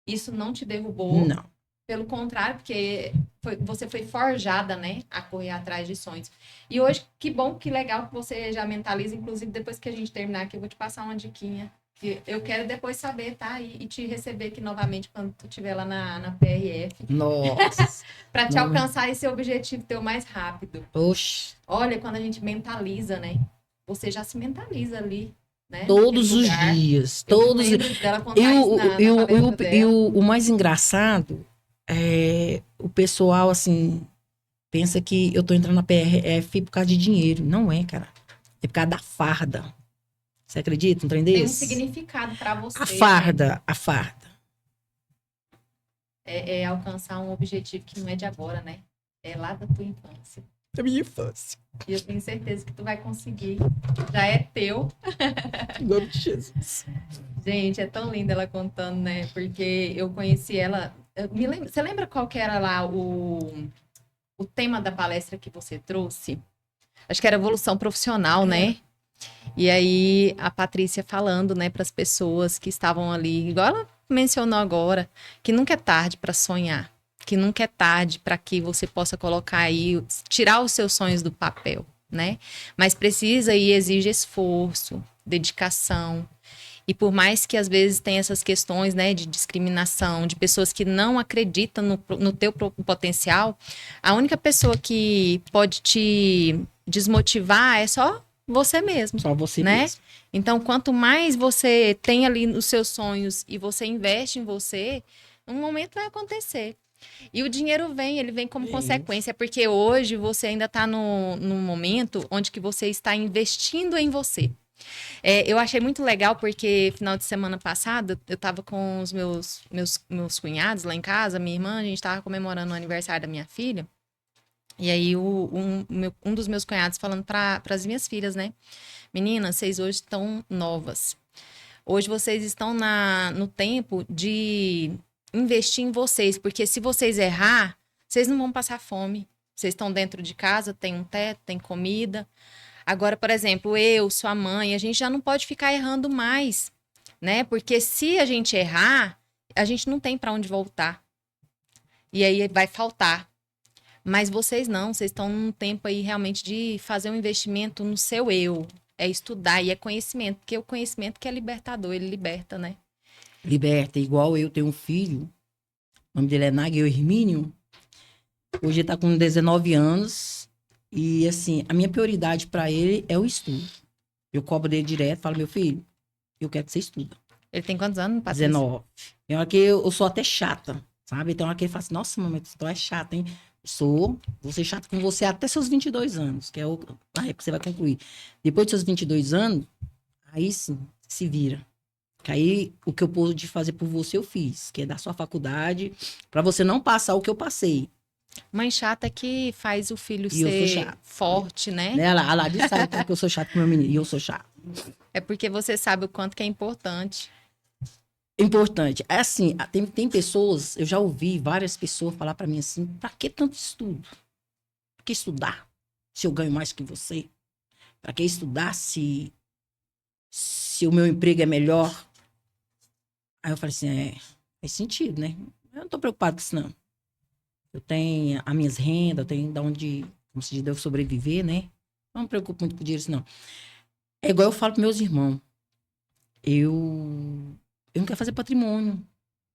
Isso não te derrubou. Não. Pelo contrário, porque você foi forjada, né? A correr atrás de sonhos. E hoje, que bom, que legal que você já mentaliza. Inclusive, depois que a gente terminar aqui, eu vou te passar uma diquinha. Que eu quero depois saber, tá? E te receber aqui novamente quando tu estiver lá na PRF. Nossa. Para te alcançar esse objetivo teu mais rápido. Oxe. Olha, quando a gente mentaliza, né? Você já se mentaliza ali, né? Todos os dias. Todos os dias. E o mais engraçado é o pessoal, assim, pensa que eu tô entrando na PRF por causa de dinheiro. Não é, cara. É por causa da farda. Você acredita? Um trem desse? Tem um significado para você. A farda, né? a farda. É alcançar um objetivo que não é de agora, né? É lá da tua infância. Da minha infância. E eu tenho certeza que tu vai conseguir. Já é teu. Em nome de Jesus. Gente, é tão linda ela contando, né? Porque eu conheci ela... Você lembra qual que era lá o tema da palestra que você trouxe? Acho que era evolução profissional, né? E aí a Patrícia falando, né, para as pessoas que estavam ali, igual ela mencionou agora, que nunca é tarde para sonhar, que nunca é tarde para que você possa colocar aí, tirar os seus sonhos do papel, né? Mas precisa e exige esforço, dedicação. E por mais que às vezes tenha essas questões, né, de discriminação, de pessoas que não acreditam no teu potencial, a única pessoa que pode te desmotivar é só você mesmo. Só você né? mesmo. Então, quanto mais você tem ali os seus sonhos e você investe em você, um momento vai acontecer. E o dinheiro vem, ele vem como consequência, porque hoje você ainda está num momento onde que você está investindo em você. Eu achei muito legal porque final de semana passado eu estava com os meus cunhados lá em casa, minha irmã, a gente estava comemorando o aniversário da minha filha. E aí um dos meus cunhados falando para as minhas filhas, né? Meninas, vocês hoje estão novas. Hoje vocês estão no tempo de investir em vocês, porque se vocês errar, vocês não vão passar fome. Vocês estão dentro de casa, tem um teto, tem comida. Agora, por exemplo, eu, sua mãe, a gente já não pode ficar errando mais, né? Porque se a gente errar, a gente não tem para onde voltar. e aí vai faltar. Mas vocês não, vocês estão num tempo aí realmente de fazer um investimento no seu eu. É estudar e é conhecimento, porque é o conhecimento que é libertador, ele liberta, né? Liberta, igual eu tenho um filho, o nome dele é Nagel Hermínio. Hoje ele tá com 19 anos. E, assim, a minha prioridade para ele é o estudo. Eu cobro dele direto, falo, meu filho, eu quero que você estuda. Ele tem quantos anos, Patrícia? 19. Tem hora que eu sou até chata, sabe? Tem hora que ele fala assim, nossa, mamãe, tu é chata, hein? Vou ser chata com você até seus 22 anos, que é a época que você vai concluir. Depois dos seus 22 anos, aí sim, se vira. Que aí, o que eu pude fazer por você, eu fiz, que é dar sua faculdade, para você não passar o que eu passei. Mãe chata é que faz o filho E eu sou ser chata. forte, né? Né? A Ladi sabe que eu sou chato com meu menino, e eu sou chato. É porque você sabe o quanto que é importante. Importante. É assim, tem pessoas, eu já ouvi várias pessoas falar para mim assim, pra que tanto estudo? Pra que estudar se eu ganho mais que você? Pra que estudar se o meu emprego é melhor? Aí eu falei assim, faz sentido, né? Eu não tô preocupado com isso, não. Eu tenho as minhas rendas, eu tenho de onde, como se diz, eu sobreviver, né? Não me preocupo muito com dinheiro, isso, não. É igual eu falo pros meus irmãos. Eu não quero fazer patrimônio.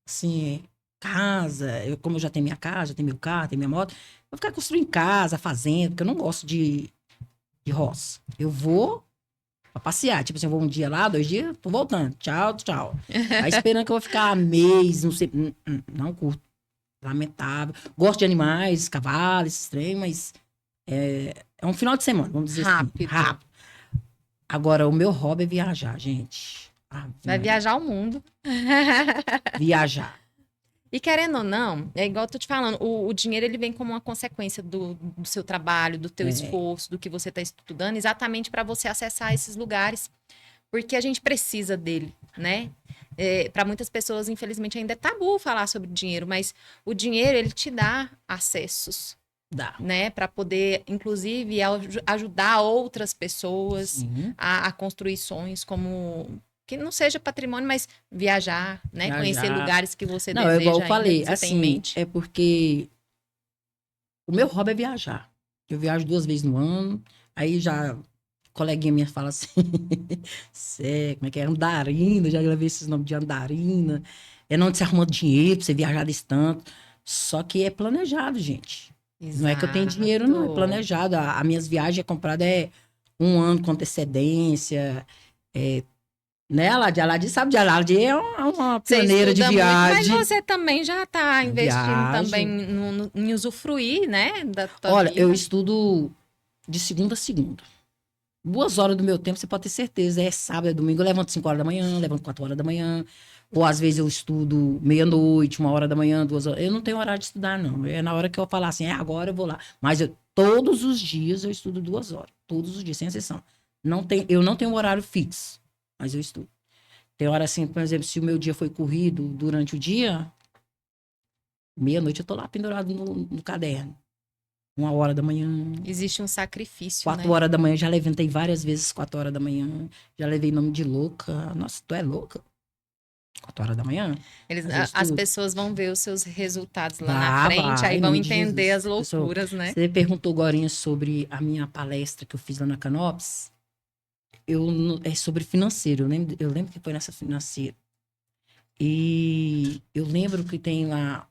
Assim, casa, como eu já tenho minha casa, já tenho meu carro, tenho minha moto, eu vou ficar construindo casa, fazenda, porque eu não gosto de roça. Eu vou pra passear. Tipo assim, eu vou um dia lá, 2 dias, tô voltando. Tchau, tchau. Aí esperando que eu vou ficar mês, não sei. Não curto. Lamentável. Gosto de animais, cavalos, esses trem, mas é um final de semana, vamos dizer assim. Rápido. Rápido. Agora, o meu hobby é viajar, gente. Vai viajar o mundo. Viajar. E querendo ou não, é igual eu tô te falando, o dinheiro ele vem como uma consequência do seu trabalho, do teu esforço, do que você está estudando, exatamente para você acessar esses lugares. Porque a gente precisa dele, né? Para muitas pessoas, infelizmente, ainda é tabu falar sobre dinheiro, mas o dinheiro, ele te dá acessos, Dá. né? Para poder, inclusive, ajudar outras pessoas a construir sonhos como... Que não seja patrimônio, mas viajar, né? Viajar. Conhecer lugares que você Não, deseja é igual eu ainda, falei, que você tem em assim, mente. é porque o meu hobby é viajar. Eu viajo 2 vezes no ano, aí já coleguinha minha fala assim, como é que é? Andarina, já levei esses nomes de andarina. É onde você arruma dinheiro pra você viajar desse tanto. Só que é planejado, gente. Não é que eu tenho dinheiro, não, é planejado. As minhas viagens é comprada 1 ano com antecedência, né? A Ladi sabe, a Ladi é uma pioneira de viagem. Mas você também já está investindo também em usufruir, né? Da tua Olha, vida. eu estudo de segunda a segunda. 2 horas do meu tempo, você pode ter certeza. É sábado, é domingo, eu levanto 5 horas da manhã, levanto 4 horas da manhã. Ou às vezes eu estudo meia-noite, 1 hora da manhã, 2 horas. Eu não tenho horário de estudar, não. É na hora que eu falar assim, agora eu vou lá. Mas todos os dias eu estudo 2 horas. Todos os dias, sem exceção. Eu não tenho um horário fixo, mas eu estudo. Tem hora assim, por exemplo, se o meu dia foi corrido durante o dia, meia-noite eu tô lá pendurado no caderno. 1 hora da manhã. Existe um sacrifício, 4 né? horas da manhã, já levantei várias vezes 4 horas da manhã. Já levei nome de louca. Nossa, tu é louca? 4 horas da manhã? As pessoas vão ver os seus resultados lá Vai, na frente, aí em vão nome de entender as Jesus. loucuras, né? Você perguntou agora sobre a minha palestra que eu fiz lá na Canopes. É sobre financeiro. Eu lembro que foi nessa financeira. E eu lembro que tem lá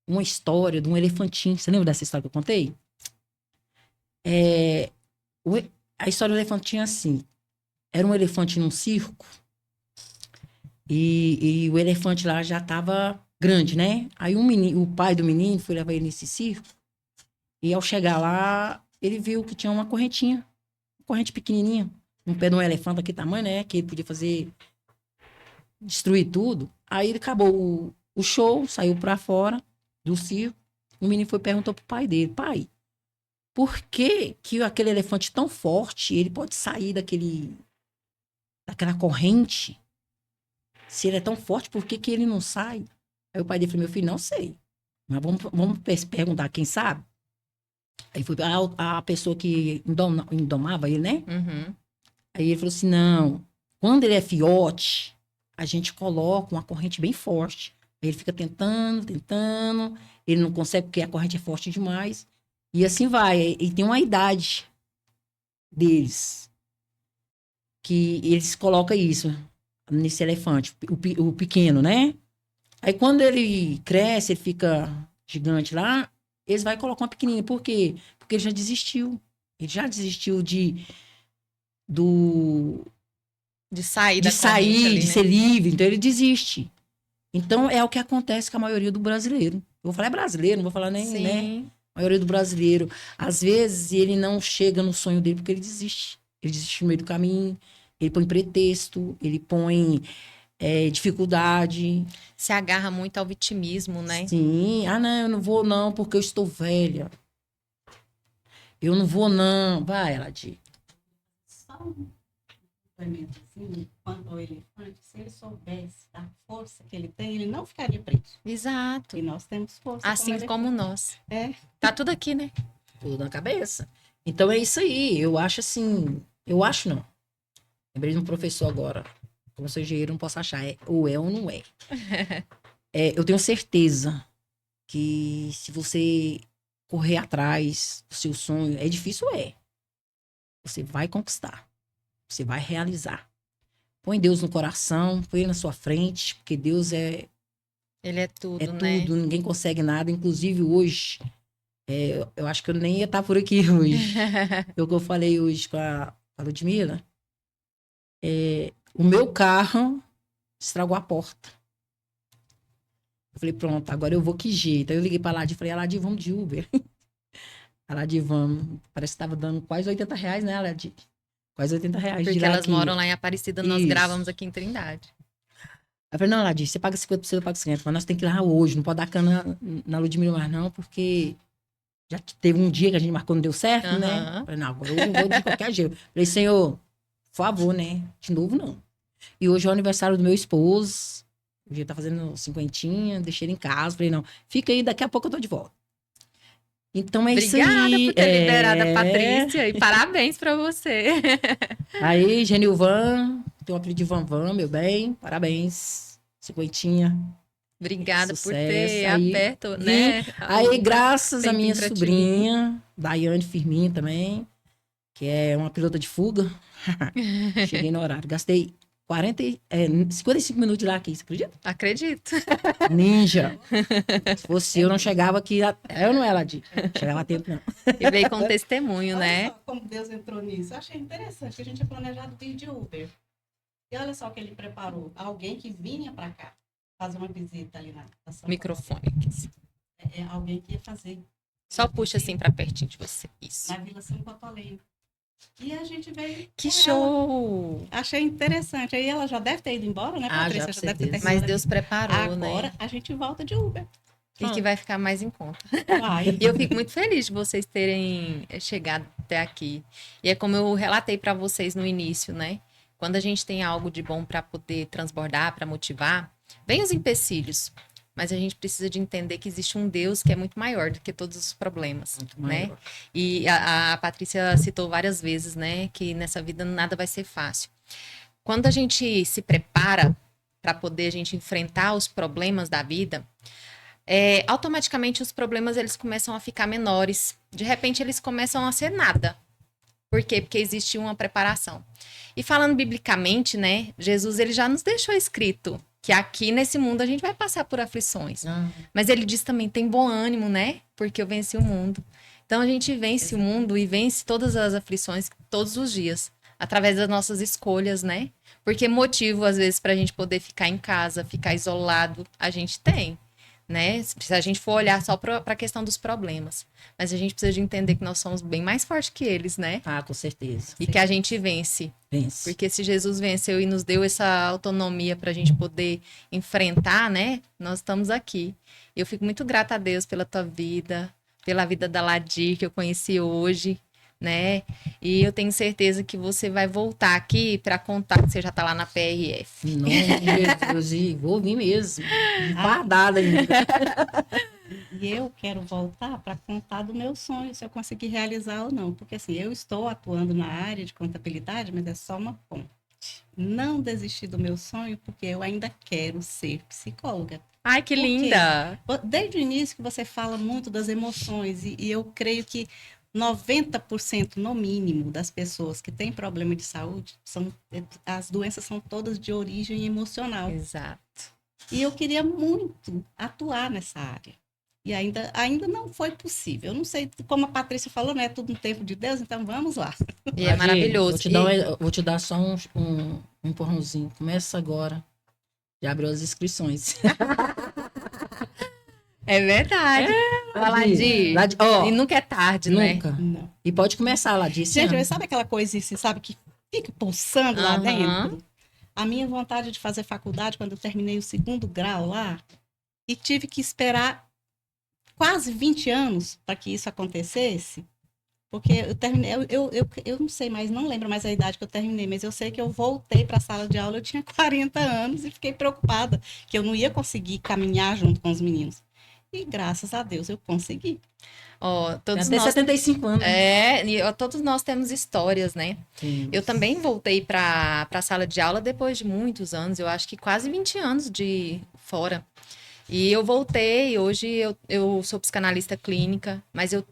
uma história de um elefantinho. Você lembra dessa história que eu contei? A história do elefantinho é assim. Era um elefante num circo. E o elefante lá já estava grande, né? Aí o pai do menino foi levar ele nesse circo. E ao chegar lá, ele viu que tinha uma correntinha. Uma corrente pequenininha. Um pé de um elefante daquele tamanho, né? Que ele podia destruir tudo. Aí ele acabou o show, saiu pra fora do circo. O menino foi e perguntou pro pai dele: pai, por que aquele elefante tão forte, ele pode sair daquela corrente? Se ele é tão forte, por que ele não sai? Aí o pai dele falou: meu filho, não sei. Mas vamos perguntar quem sabe. Aí foi a pessoa que indomava ele, né? Uhum. Aí ele falou assim: não, quando ele é fiote, a gente coloca uma corrente bem forte Aí ele fica tentando, tentando, ele não consegue porque a corrente é forte demais. E assim vai. E tem uma idade deles que eles colocam isso nesse elefante, o pequeno, né? Aí quando ele cresce, ele fica gigante lá, eles vão colocar uma pequenininha. Por quê? Porque ele já desistiu. Ele já desistiu do, De sair de da corrente sair, ali, de né? ser livre. Então ele desiste. Então é o que acontece com a maioria do brasileiro. Eu vou falar brasileiro, não vou falar nem, né? Sim. A maioria do brasileiro. Às vezes ele não chega no sonho dele porque ele desiste. Ele desiste no meio do caminho, ele põe pretexto, ele põe dificuldade. Se agarra muito ao vitimismo, né? Sim, ah, não, eu não vou não, porque eu estou velha. Eu não vou não. Vai, ela diz. Só um complemento assim, quanto ao elefante, se ele soubesse da força que ele tem, ele não ficaria preso. Exato. E nós temos força Assim como elefante. nós. É. Tá tudo aqui, né? Tudo na cabeça. Então é isso aí. Eu acho assim. Eu acho não. Lembrei de um professor agora. Como sou engenheiro, não posso achar. Ou é ou não é. Eu tenho certeza que se você correr atrás do seu sonho, é difícil, é. Você vai conquistar. Você vai realizar. Põe Deus no coração, põe ele na sua frente, porque Deus é Ele é tudo, tudo, né? ninguém consegue nada. Inclusive hoje, eu acho que eu nem ia estar por aqui hoje. O que eu falei hoje com a Ludmilla, o meu carro estragou a porta. Eu falei, pronto, agora eu vou que jeito. Aí eu liguei pra Ladi e falei, Ladi, vamos de Uber. A Ladi, vamos. Parece que tava dando quase R$ 80, né, Ladi? Quase R$ 80 de Porque lá elas aqui. moram lá em Aparecida, nós Isso. gravamos aqui em Trindade. Aí eu falei, não, Ladi, você paga 50%, eu pago 50%, mas nós temos que ir lá hoje, não pode dar cana na Ludmilla mais não, porque já teve um dia que a gente marcou, não deu certo, né? Aham. Eu falei, não, agora eu vou de qualquer jeito. Eu falei, Senhor, por favor, né? De novo, não. E hoje é o aniversário do meu esposo, o dia tá fazendo 50, deixei ele em casa, falei, não, fica aí, daqui a pouco eu tô de volta. Então é isso Obrigada aí. por ter liberado a Patrícia e parabéns pra você. Aí, Genilvan, tem um apelido de Vanvan, meu bem, parabéns. 50. Obrigada por Sucesso. ter Aí, aberto, vim. né? Aí, graças à tempinho minha pra te sobrinha, Daiane Firmin também, que é uma pilota de fuga. Cheguei no horário. Gastei 55 minutos de lá aqui, você acredita? Acredito. Ninja. Se fosse eu, não chegava aqui. Eu não ela de. Chegava a tempo, não. E veio com testemunho, Olha né? só como Deus entrou nisso. Eu achei interessante que a gente tinha planejado vir de Uber. E olha só o que ele preparou. Alguém que vinha para cá fazer uma visita ali na estação. Microfone aqui. É alguém que ia fazer. Só puxa assim pra pertinho de você. Isso. Na Vila São Cotolenho. E a gente veio. Que com show! ela. Achei interessante. Aí ela já deve ter ido embora, né, Ah, Patrícia? já, Já com deve ter certeza. terminado. Mas Deus preparou, Agora né? a gente volta de Uber. E que vai ficar mais em conta. Vai. E eu fico muito feliz de vocês terem chegado até aqui. E é como eu relatei para vocês no início, né? Quando a gente tem algo de bom para poder transbordar, para motivar, vem os empecilhos. Mas a gente precisa de entender que existe um Deus que é muito maior do que todos os problemas, Muito né? maior. E a Patrícia citou várias vezes, né? Que nessa vida nada vai ser fácil. Quando a gente se prepara para poder a gente enfrentar os problemas da vida, automaticamente os problemas eles começam a ficar menores. De repente eles começam a ser nada. Por quê? Porque existe uma preparação. E falando biblicamente, né? Jesus ele já nos deixou escrito que aqui nesse mundo a gente vai passar por aflições. Mas ele diz também, tem bom ânimo, né? Porque eu venci o mundo. Então a gente vence o mundo e vence todas as aflições todos os dias. Através das nossas escolhas, né? Porque motivo, às vezes, para a gente poder ficar em casa, ficar isolado, a gente tem. Né? Se a gente for olhar só para a questão dos problemas. Mas a gente precisa de entender que nós somos bem mais fortes que eles, né? Ah, com certeza. E que a gente vence. Vence. Porque se Jesus venceu e nos deu essa autonomia para a gente poder enfrentar, né? Nós estamos aqui. Eu fico muito grata a Deus pela tua vida, pela vida da Ladir, que eu conheci hoje, né? E eu tenho certeza que você vai voltar aqui para contar que você já está lá na PRF. Em nome de Jesus, e vou vir mesmo. Fardada ainda. E eu quero voltar para contar do meu sonho, se eu conseguir realizar ou não. Porque assim, eu estou atuando na área de contabilidade, mas é só uma ponte. não desisti do meu sonho porque eu ainda quero ser psicóloga. Ai, que Por quê? linda! Desde o início que você fala muito das emoções, e eu creio que 90% no mínimo das pessoas que têm problema de saúde, as doenças são todas de origem emocional. Exato. E eu queria muito atuar nessa área. E ainda não foi possível. Eu não sei, como a Patrícia falou, né? É tudo no tempo de Deus, então vamos lá. E é Adi, maravilhoso. Vou te dar só um empurrãozinho. Começa agora. Já abriu as inscrições. É verdade. Adi, Ladi. ó, E nunca é tarde, né? nunca. Não. E pode começar lá, disse. Gente, mas sabe aquela coisa, assim, sabe, que fica pulsando lá Aham. dentro? A minha vontade de fazer faculdade, quando eu terminei o 2º grau lá, e tive que esperar quase 20 anos para que isso acontecesse, porque eu terminei, eu não sei mais, não lembro mais a idade que eu terminei, mas eu sei que eu voltei para a sala de aula, eu tinha 40 anos e fiquei preocupada que eu não ia conseguir caminhar junto com os meninos. E graças a Deus eu consegui. Ó, Tem todos até nós 75 anos. todos nós temos histórias, né? Eu também voltei para a sala de aula depois de muitos anos, eu acho que quase 20 anos de fora. E eu voltei, hoje eu sou psicanalista clínica, mas eu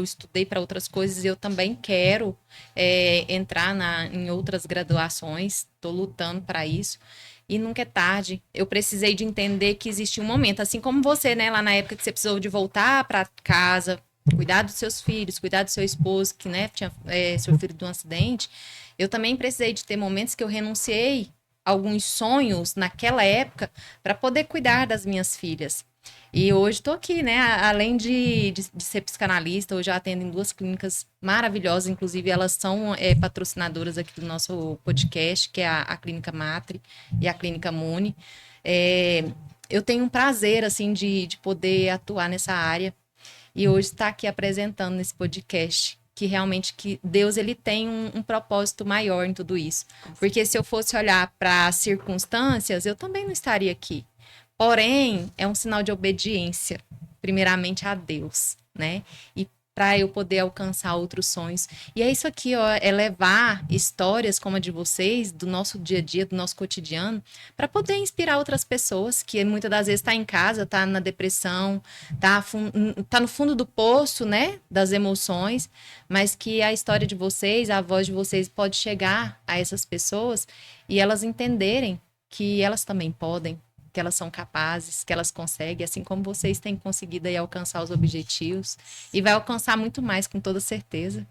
estudei para outras coisas e eu também quero entrar em outras graduações, estou lutando para isso. E nunca é tarde. Eu precisei de entender que existia um momento, assim como você, né, lá na época que você precisou de voltar para casa, cuidar dos seus filhos, cuidar do seu esposo, que, né, tinha sofrido de um acidente. Eu também precisei de ter momentos que eu renunciei alguns sonhos naquela época para poder cuidar das minhas filhas. E hoje estou aqui, né? Além de ser psicanalista, hoje eu atendo em 2 clínicas maravilhosas, inclusive elas são patrocinadoras aqui do nosso podcast, que é a Clínica Matri e a Clínica Muni. Eu tenho um prazer, assim, de poder atuar nessa área e hoje estar aqui apresentando nesse podcast que realmente que Deus ele tem um propósito maior em tudo isso. Porque se eu fosse olhar para as circunstâncias, eu também não estaria aqui. Porém, é um sinal de obediência, primeiramente a Deus, né? E para eu poder alcançar outros sonhos. E é isso aqui, ó, é levar histórias como a de vocês, do nosso dia a dia, do nosso cotidiano, para poder inspirar outras pessoas que muitas das vezes tá em casa, tá na depressão, tá no fundo do poço, né, das emoções, mas que a história de vocês, a voz de vocês pode chegar a essas pessoas e elas entenderem que elas também podem, que elas são capazes, que elas conseguem, assim como vocês têm conseguido aí alcançar os objetivos e vai alcançar muito mais, com toda certeza.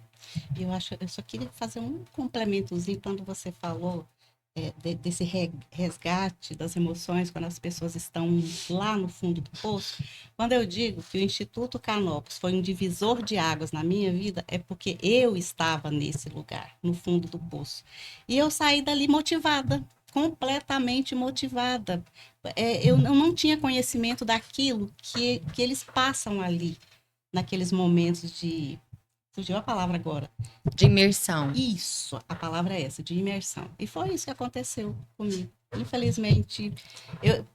Eu só queria fazer um complementozinho quando você falou desse resgate das emoções quando as pessoas estão lá no fundo do poço. Quando eu digo que o Instituto Canopus foi um divisor de águas na minha vida, é porque eu estava nesse lugar, no fundo do poço. E eu saí dali motivada, completamente motivada. Eu não tinha conhecimento daquilo que eles passam ali, naqueles momentos de... Fugiu a palavra agora. De imersão. Isso, a palavra é essa, de imersão. E foi isso que aconteceu comigo. Infelizmente,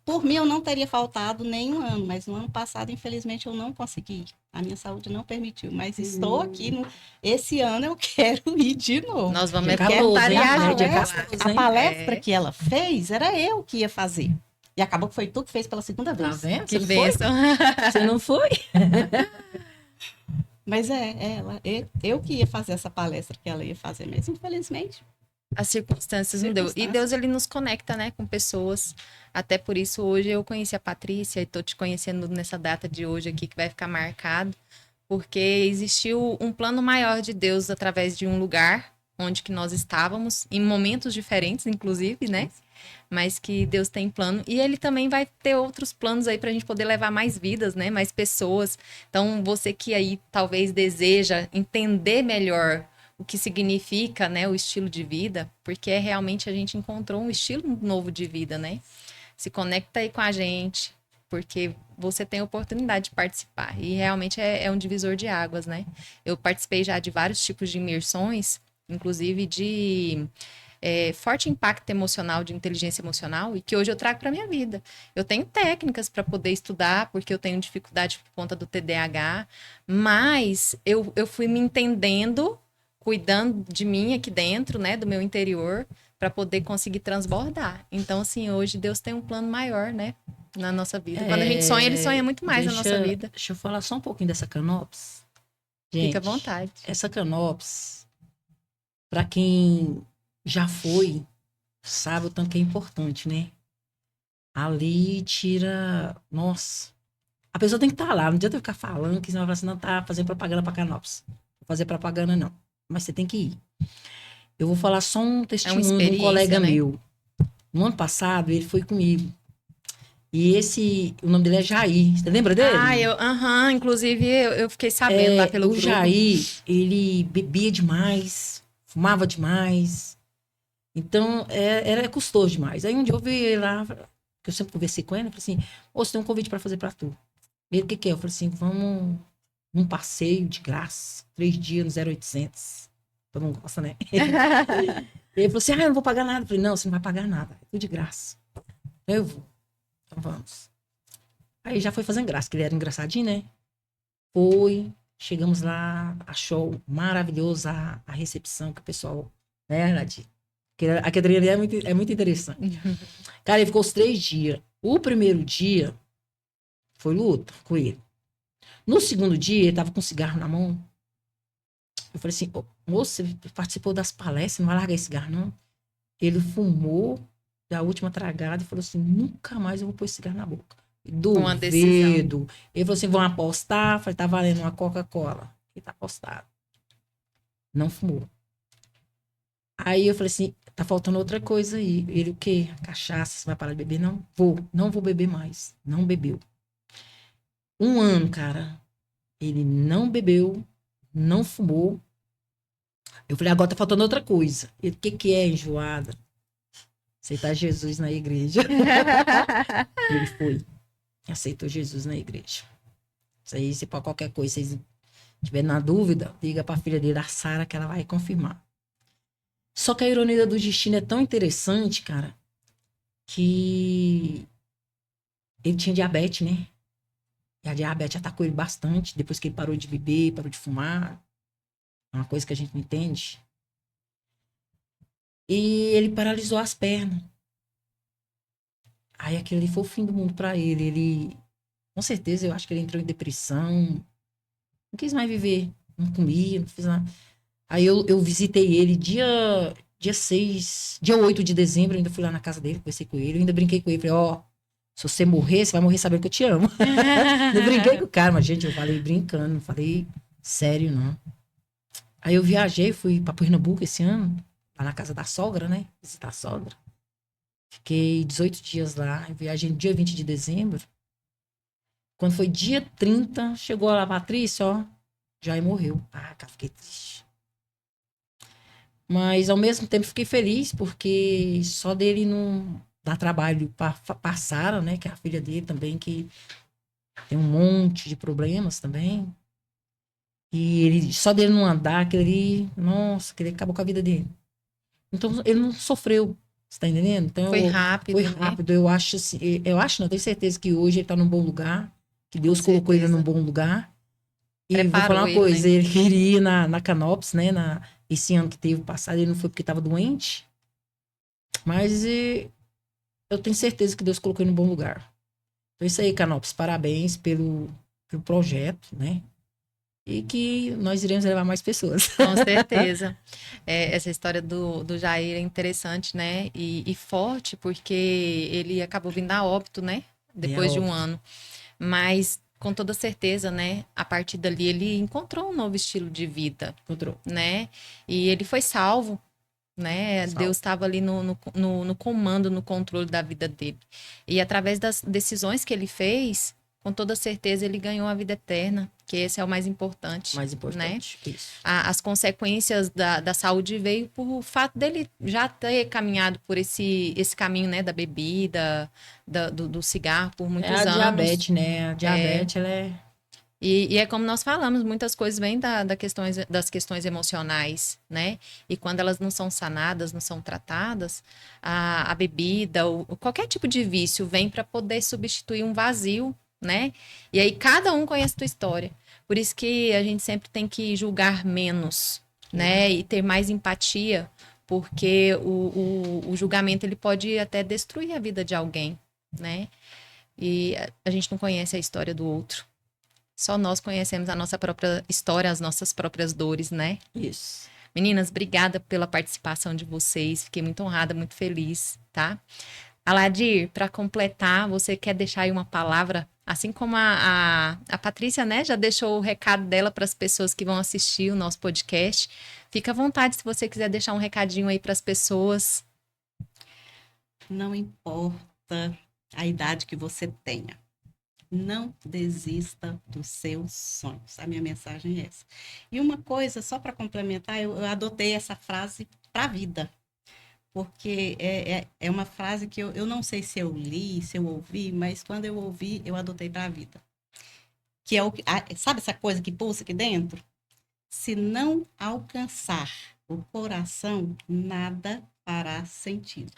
por mim eu não teria faltado nem um ano, mas no ano passado, infelizmente, eu não consegui. A minha saúde não permitiu, mas estou aqui. Esse ano eu quero ir de novo. Nós vamos voluntariar. junto. A palestra que ela fez, era eu que ia fazer. E acabou que foi tu que fez pela segunda Tá vez. vendo? Que Você não foi? bênção. Você não foi? Mas eu que ia fazer essa palestra que ela ia fazer, mas infelizmente. As circunstâncias não deu. E Deus, ele nos conecta, né, com pessoas. Até por isso, hoje eu conheci a Patrícia e tô te conhecendo nessa data de hoje aqui, que vai ficar marcado. Porque existiu um plano maior de Deus através de um lugar onde que nós estávamos, em momentos diferentes, inclusive, né? Mas que Deus tem plano. E ele também vai ter outros planos aí pra gente poder levar mais vidas, né? Mais pessoas. Então, você que aí talvez deseja entender melhor o que significa, né, o estilo de vida, porque realmente a gente encontrou um estilo novo de vida, né? Se conecta aí com a gente, porque você tem a oportunidade de participar. E realmente é um divisor de águas, né? Eu participei já de vários tipos de imersões, inclusive de forte impacto emocional, de inteligência emocional, e que hoje eu trago para minha vida. Eu tenho técnicas para poder estudar, porque eu tenho dificuldade por conta do TDAH, mas eu fui me entendendo, cuidando de mim aqui dentro, né, do meu interior, para poder conseguir transbordar. Então, assim, hoje Deus tem um plano maior, né, na nossa vida. Quando a gente sonha, ele sonha muito mais na nossa vida. Deixa eu falar só um pouquinho dessa Canopus. Gente, Fica à vontade. essa Canopus, para quem já foi, sabe o tanto que é importante, né? Ali tira... Nossa... A pessoa tem que estar lá, não adianta eu ficar falando que senão vai falar assim, não tá fazendo propaganda para Canopus. Não vou fazer propaganda, não. Mas você tem que ir. Eu vou falar só um testemunho de um colega meu. No ano passado, ele foi comigo. E o nome dele é Jair. Você lembra dele? Inclusive eu fiquei sabendo lá pelo grupo. O Jair, ele bebia demais, fumava demais. Então, era custoso demais. Aí um dia eu vi ele lá, que eu sempre conversei com ele, eu falei assim, você tem um convite para fazer para tu. Ele, o que é? Eu falei assim, vamos num passeio de graça, 3 dias no 0800. Todo mundo gosta, né? Ele falou assim, eu não vou pagar nada. Eu falei, não, você não vai pagar nada, é tudo de graça. Eu vou. Então vamos. Aí já foi fazendo graça, que ele era engraçadinho, né? Foi, chegamos lá, achou maravilhoso a recepção que o pessoal, né, Nadir? A Cadrinha é muito interessante. Cara, ele ficou os 3 dias. O primeiro dia foi luta com ele. No segundo dia, ele tava com um cigarro na mão. Eu falei assim, moço, você participou das palestras, não vai largar esse cigarro, não? Ele fumou da última tragada e falou assim, nunca mais eu vou pôr esse cigarro na boca. Uma decisão. Ele falou assim, vão apostar? Eu falei, tá valendo uma Coca-Cola. Ele tá apostado. Não fumou. Aí eu falei assim, tá faltando outra coisa aí. Ele, o quê? Cachaça, você vai parar de beber? Não, não vou beber mais. Não bebeu. 1 ano, cara. Ele não bebeu, não fumou. Eu falei, agora tá faltando outra coisa. Ele, o que é enjoada? Aceitar Jesus na igreja. Ele foi. Aceitou Jesus na igreja. Isso aí, se por qualquer coisa, vocês tiverem na dúvida, liga pra filha dele, a Sara, que ela vai confirmar. Só que a ironia do destino é tão interessante, cara, que ele tinha diabetes, né? E a diabetes atacou ele bastante, depois que ele parou de beber, parou de fumar. É uma coisa que a gente não entende. E ele paralisou as pernas. Aí aquilo ali foi o fim do mundo pra ele. Ele, com certeza, eu acho que ele entrou em depressão. Não quis mais viver. Não comia, não fiz nada. Aí eu visitei ele dia 8 de dezembro, eu ainda fui lá na casa dele, conversei com ele, eu ainda brinquei com ele, falei, se você morrer, você vai morrer sabendo que eu te amo. Eu brinquei com o cara, mas gente, eu falei brincando, não falei sério, não. Aí eu viajei, fui pra Pernambuco esse ano, lá na casa da sogra, né, visitar a sogra. Fiquei 18 dias lá, eu viajei no dia 20 de dezembro. Quando foi dia 30, chegou a Patrícia, já morreu. Ah, cara, fiquei triste. Mas, ao mesmo tempo, fiquei feliz, porque só dele não dar trabalho para Sara, né? Que é a filha dele também, que tem um monte de problemas também. E ele, só dele não andar, aquele ali, nossa, aquele acabou com a vida dele. Então, ele não sofreu, você tá entendendo? Então, foi rápido. Foi rápido, né? Eu acho assim, não, tenho certeza que hoje ele tá num bom lugar, que Deus colocou ele num bom lugar. E preparou, vou falar uma coisa, né? Ele queria ir na Canopus, né? Esse ano que teve passado, ele não foi porque estava doente. Mas eu tenho certeza que Deus colocou ele no bom lugar. Então é isso aí, Canopus. Parabéns pelo projeto, né? E que nós iremos levar mais pessoas. Com certeza. Essa história do Jair é interessante, né? E forte, porque ele acabou vindo a óbito, né? Depois de 1 ano. Mas, com toda certeza, né? A partir dali, ele encontrou um novo estilo de vida. Encontrou. Né? E ele foi salvo, né? Salvo. Deus estava ali no comando, no controle da vida dele. E através das decisões que ele fez, com toda certeza, ele ganhou a vida eterna, que esse é o mais importante. Mais importante, né? Isso. As consequências da saúde veio por fato dele já ter caminhado por esse caminho, né? Da bebida, do cigarro por muitos anos. A diabetes, né? A diabetes, ela é... E é como nós falamos, muitas coisas vêm das questões emocionais, né? E quando elas não são sanadas, não são tratadas, a bebida, ou qualquer tipo de vício vem para poder substituir um vazio, né? E aí cada um conhece a tua história. Por isso que a gente sempre tem que julgar menos, né? E ter mais empatia, porque o julgamento ele pode até destruir a vida de alguém, né? E a gente não conhece a história do outro. Só nós conhecemos a nossa própria história, as nossas próprias dores, né? Isso. Meninas, obrigada pela participação de vocês. Fiquei muito honrada, muito feliz, tá? Aladir, para completar, você quer deixar aí uma palavra? Assim como a Patrícia, né, já deixou o recado dela para as pessoas que vão assistir o nosso podcast. Fica à vontade se você quiser deixar um recadinho aí para as pessoas. Não importa a idade que você tenha. Não desista dos seus sonhos. A minha mensagem é essa. E uma coisa, só para complementar, eu adotei essa frase para a vida. Porque é uma frase que eu não sei se eu li, se eu ouvi, mas quando eu ouvi, eu adotei para a vida. Que é sabe essa coisa que pulsa aqui dentro? Se não alcançar o coração, nada fará sentido.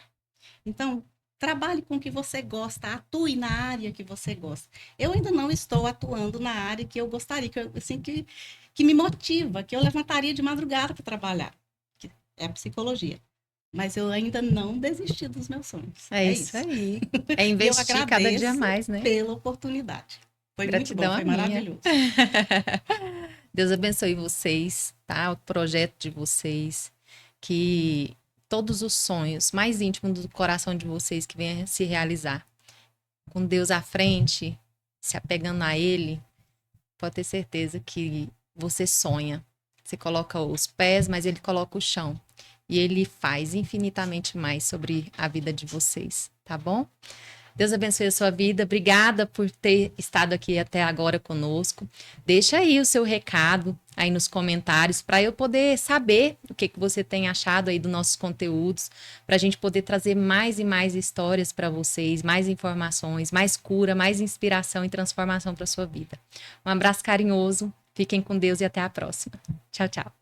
Então, trabalhe com o que você gosta, atue na área que você gosta. Eu ainda não estou atuando na área que eu gostaria, que me motiva, que eu levantaria de madrugada para trabalhar, que é a psicologia. Mas eu ainda não desisti dos meus sonhos. É isso aí. É investir cada dia mais, né? Pela oportunidade. Foi Gratidão muito bom, foi maravilhoso. Deus abençoe vocês, tá? O projeto de vocês, que todos os sonhos mais íntimos do coração de vocês que venham se realizar. Com Deus à frente, se apegando a Ele, pode ter certeza que você sonha. Você coloca os pés, mas Ele coloca o chão. E Ele faz infinitamente mais sobre a vida de vocês, tá bom? Deus abençoe a sua vida. Obrigada por ter estado aqui até agora conosco. Deixa aí o seu recado aí nos comentários para eu poder saber o que você tem achado aí dos nossos conteúdos, para a gente poder trazer mais e mais histórias para vocês, mais informações, mais cura, mais inspiração e transformação para sua vida. Um abraço carinhoso. Fiquem com Deus e até a próxima. Tchau, tchau.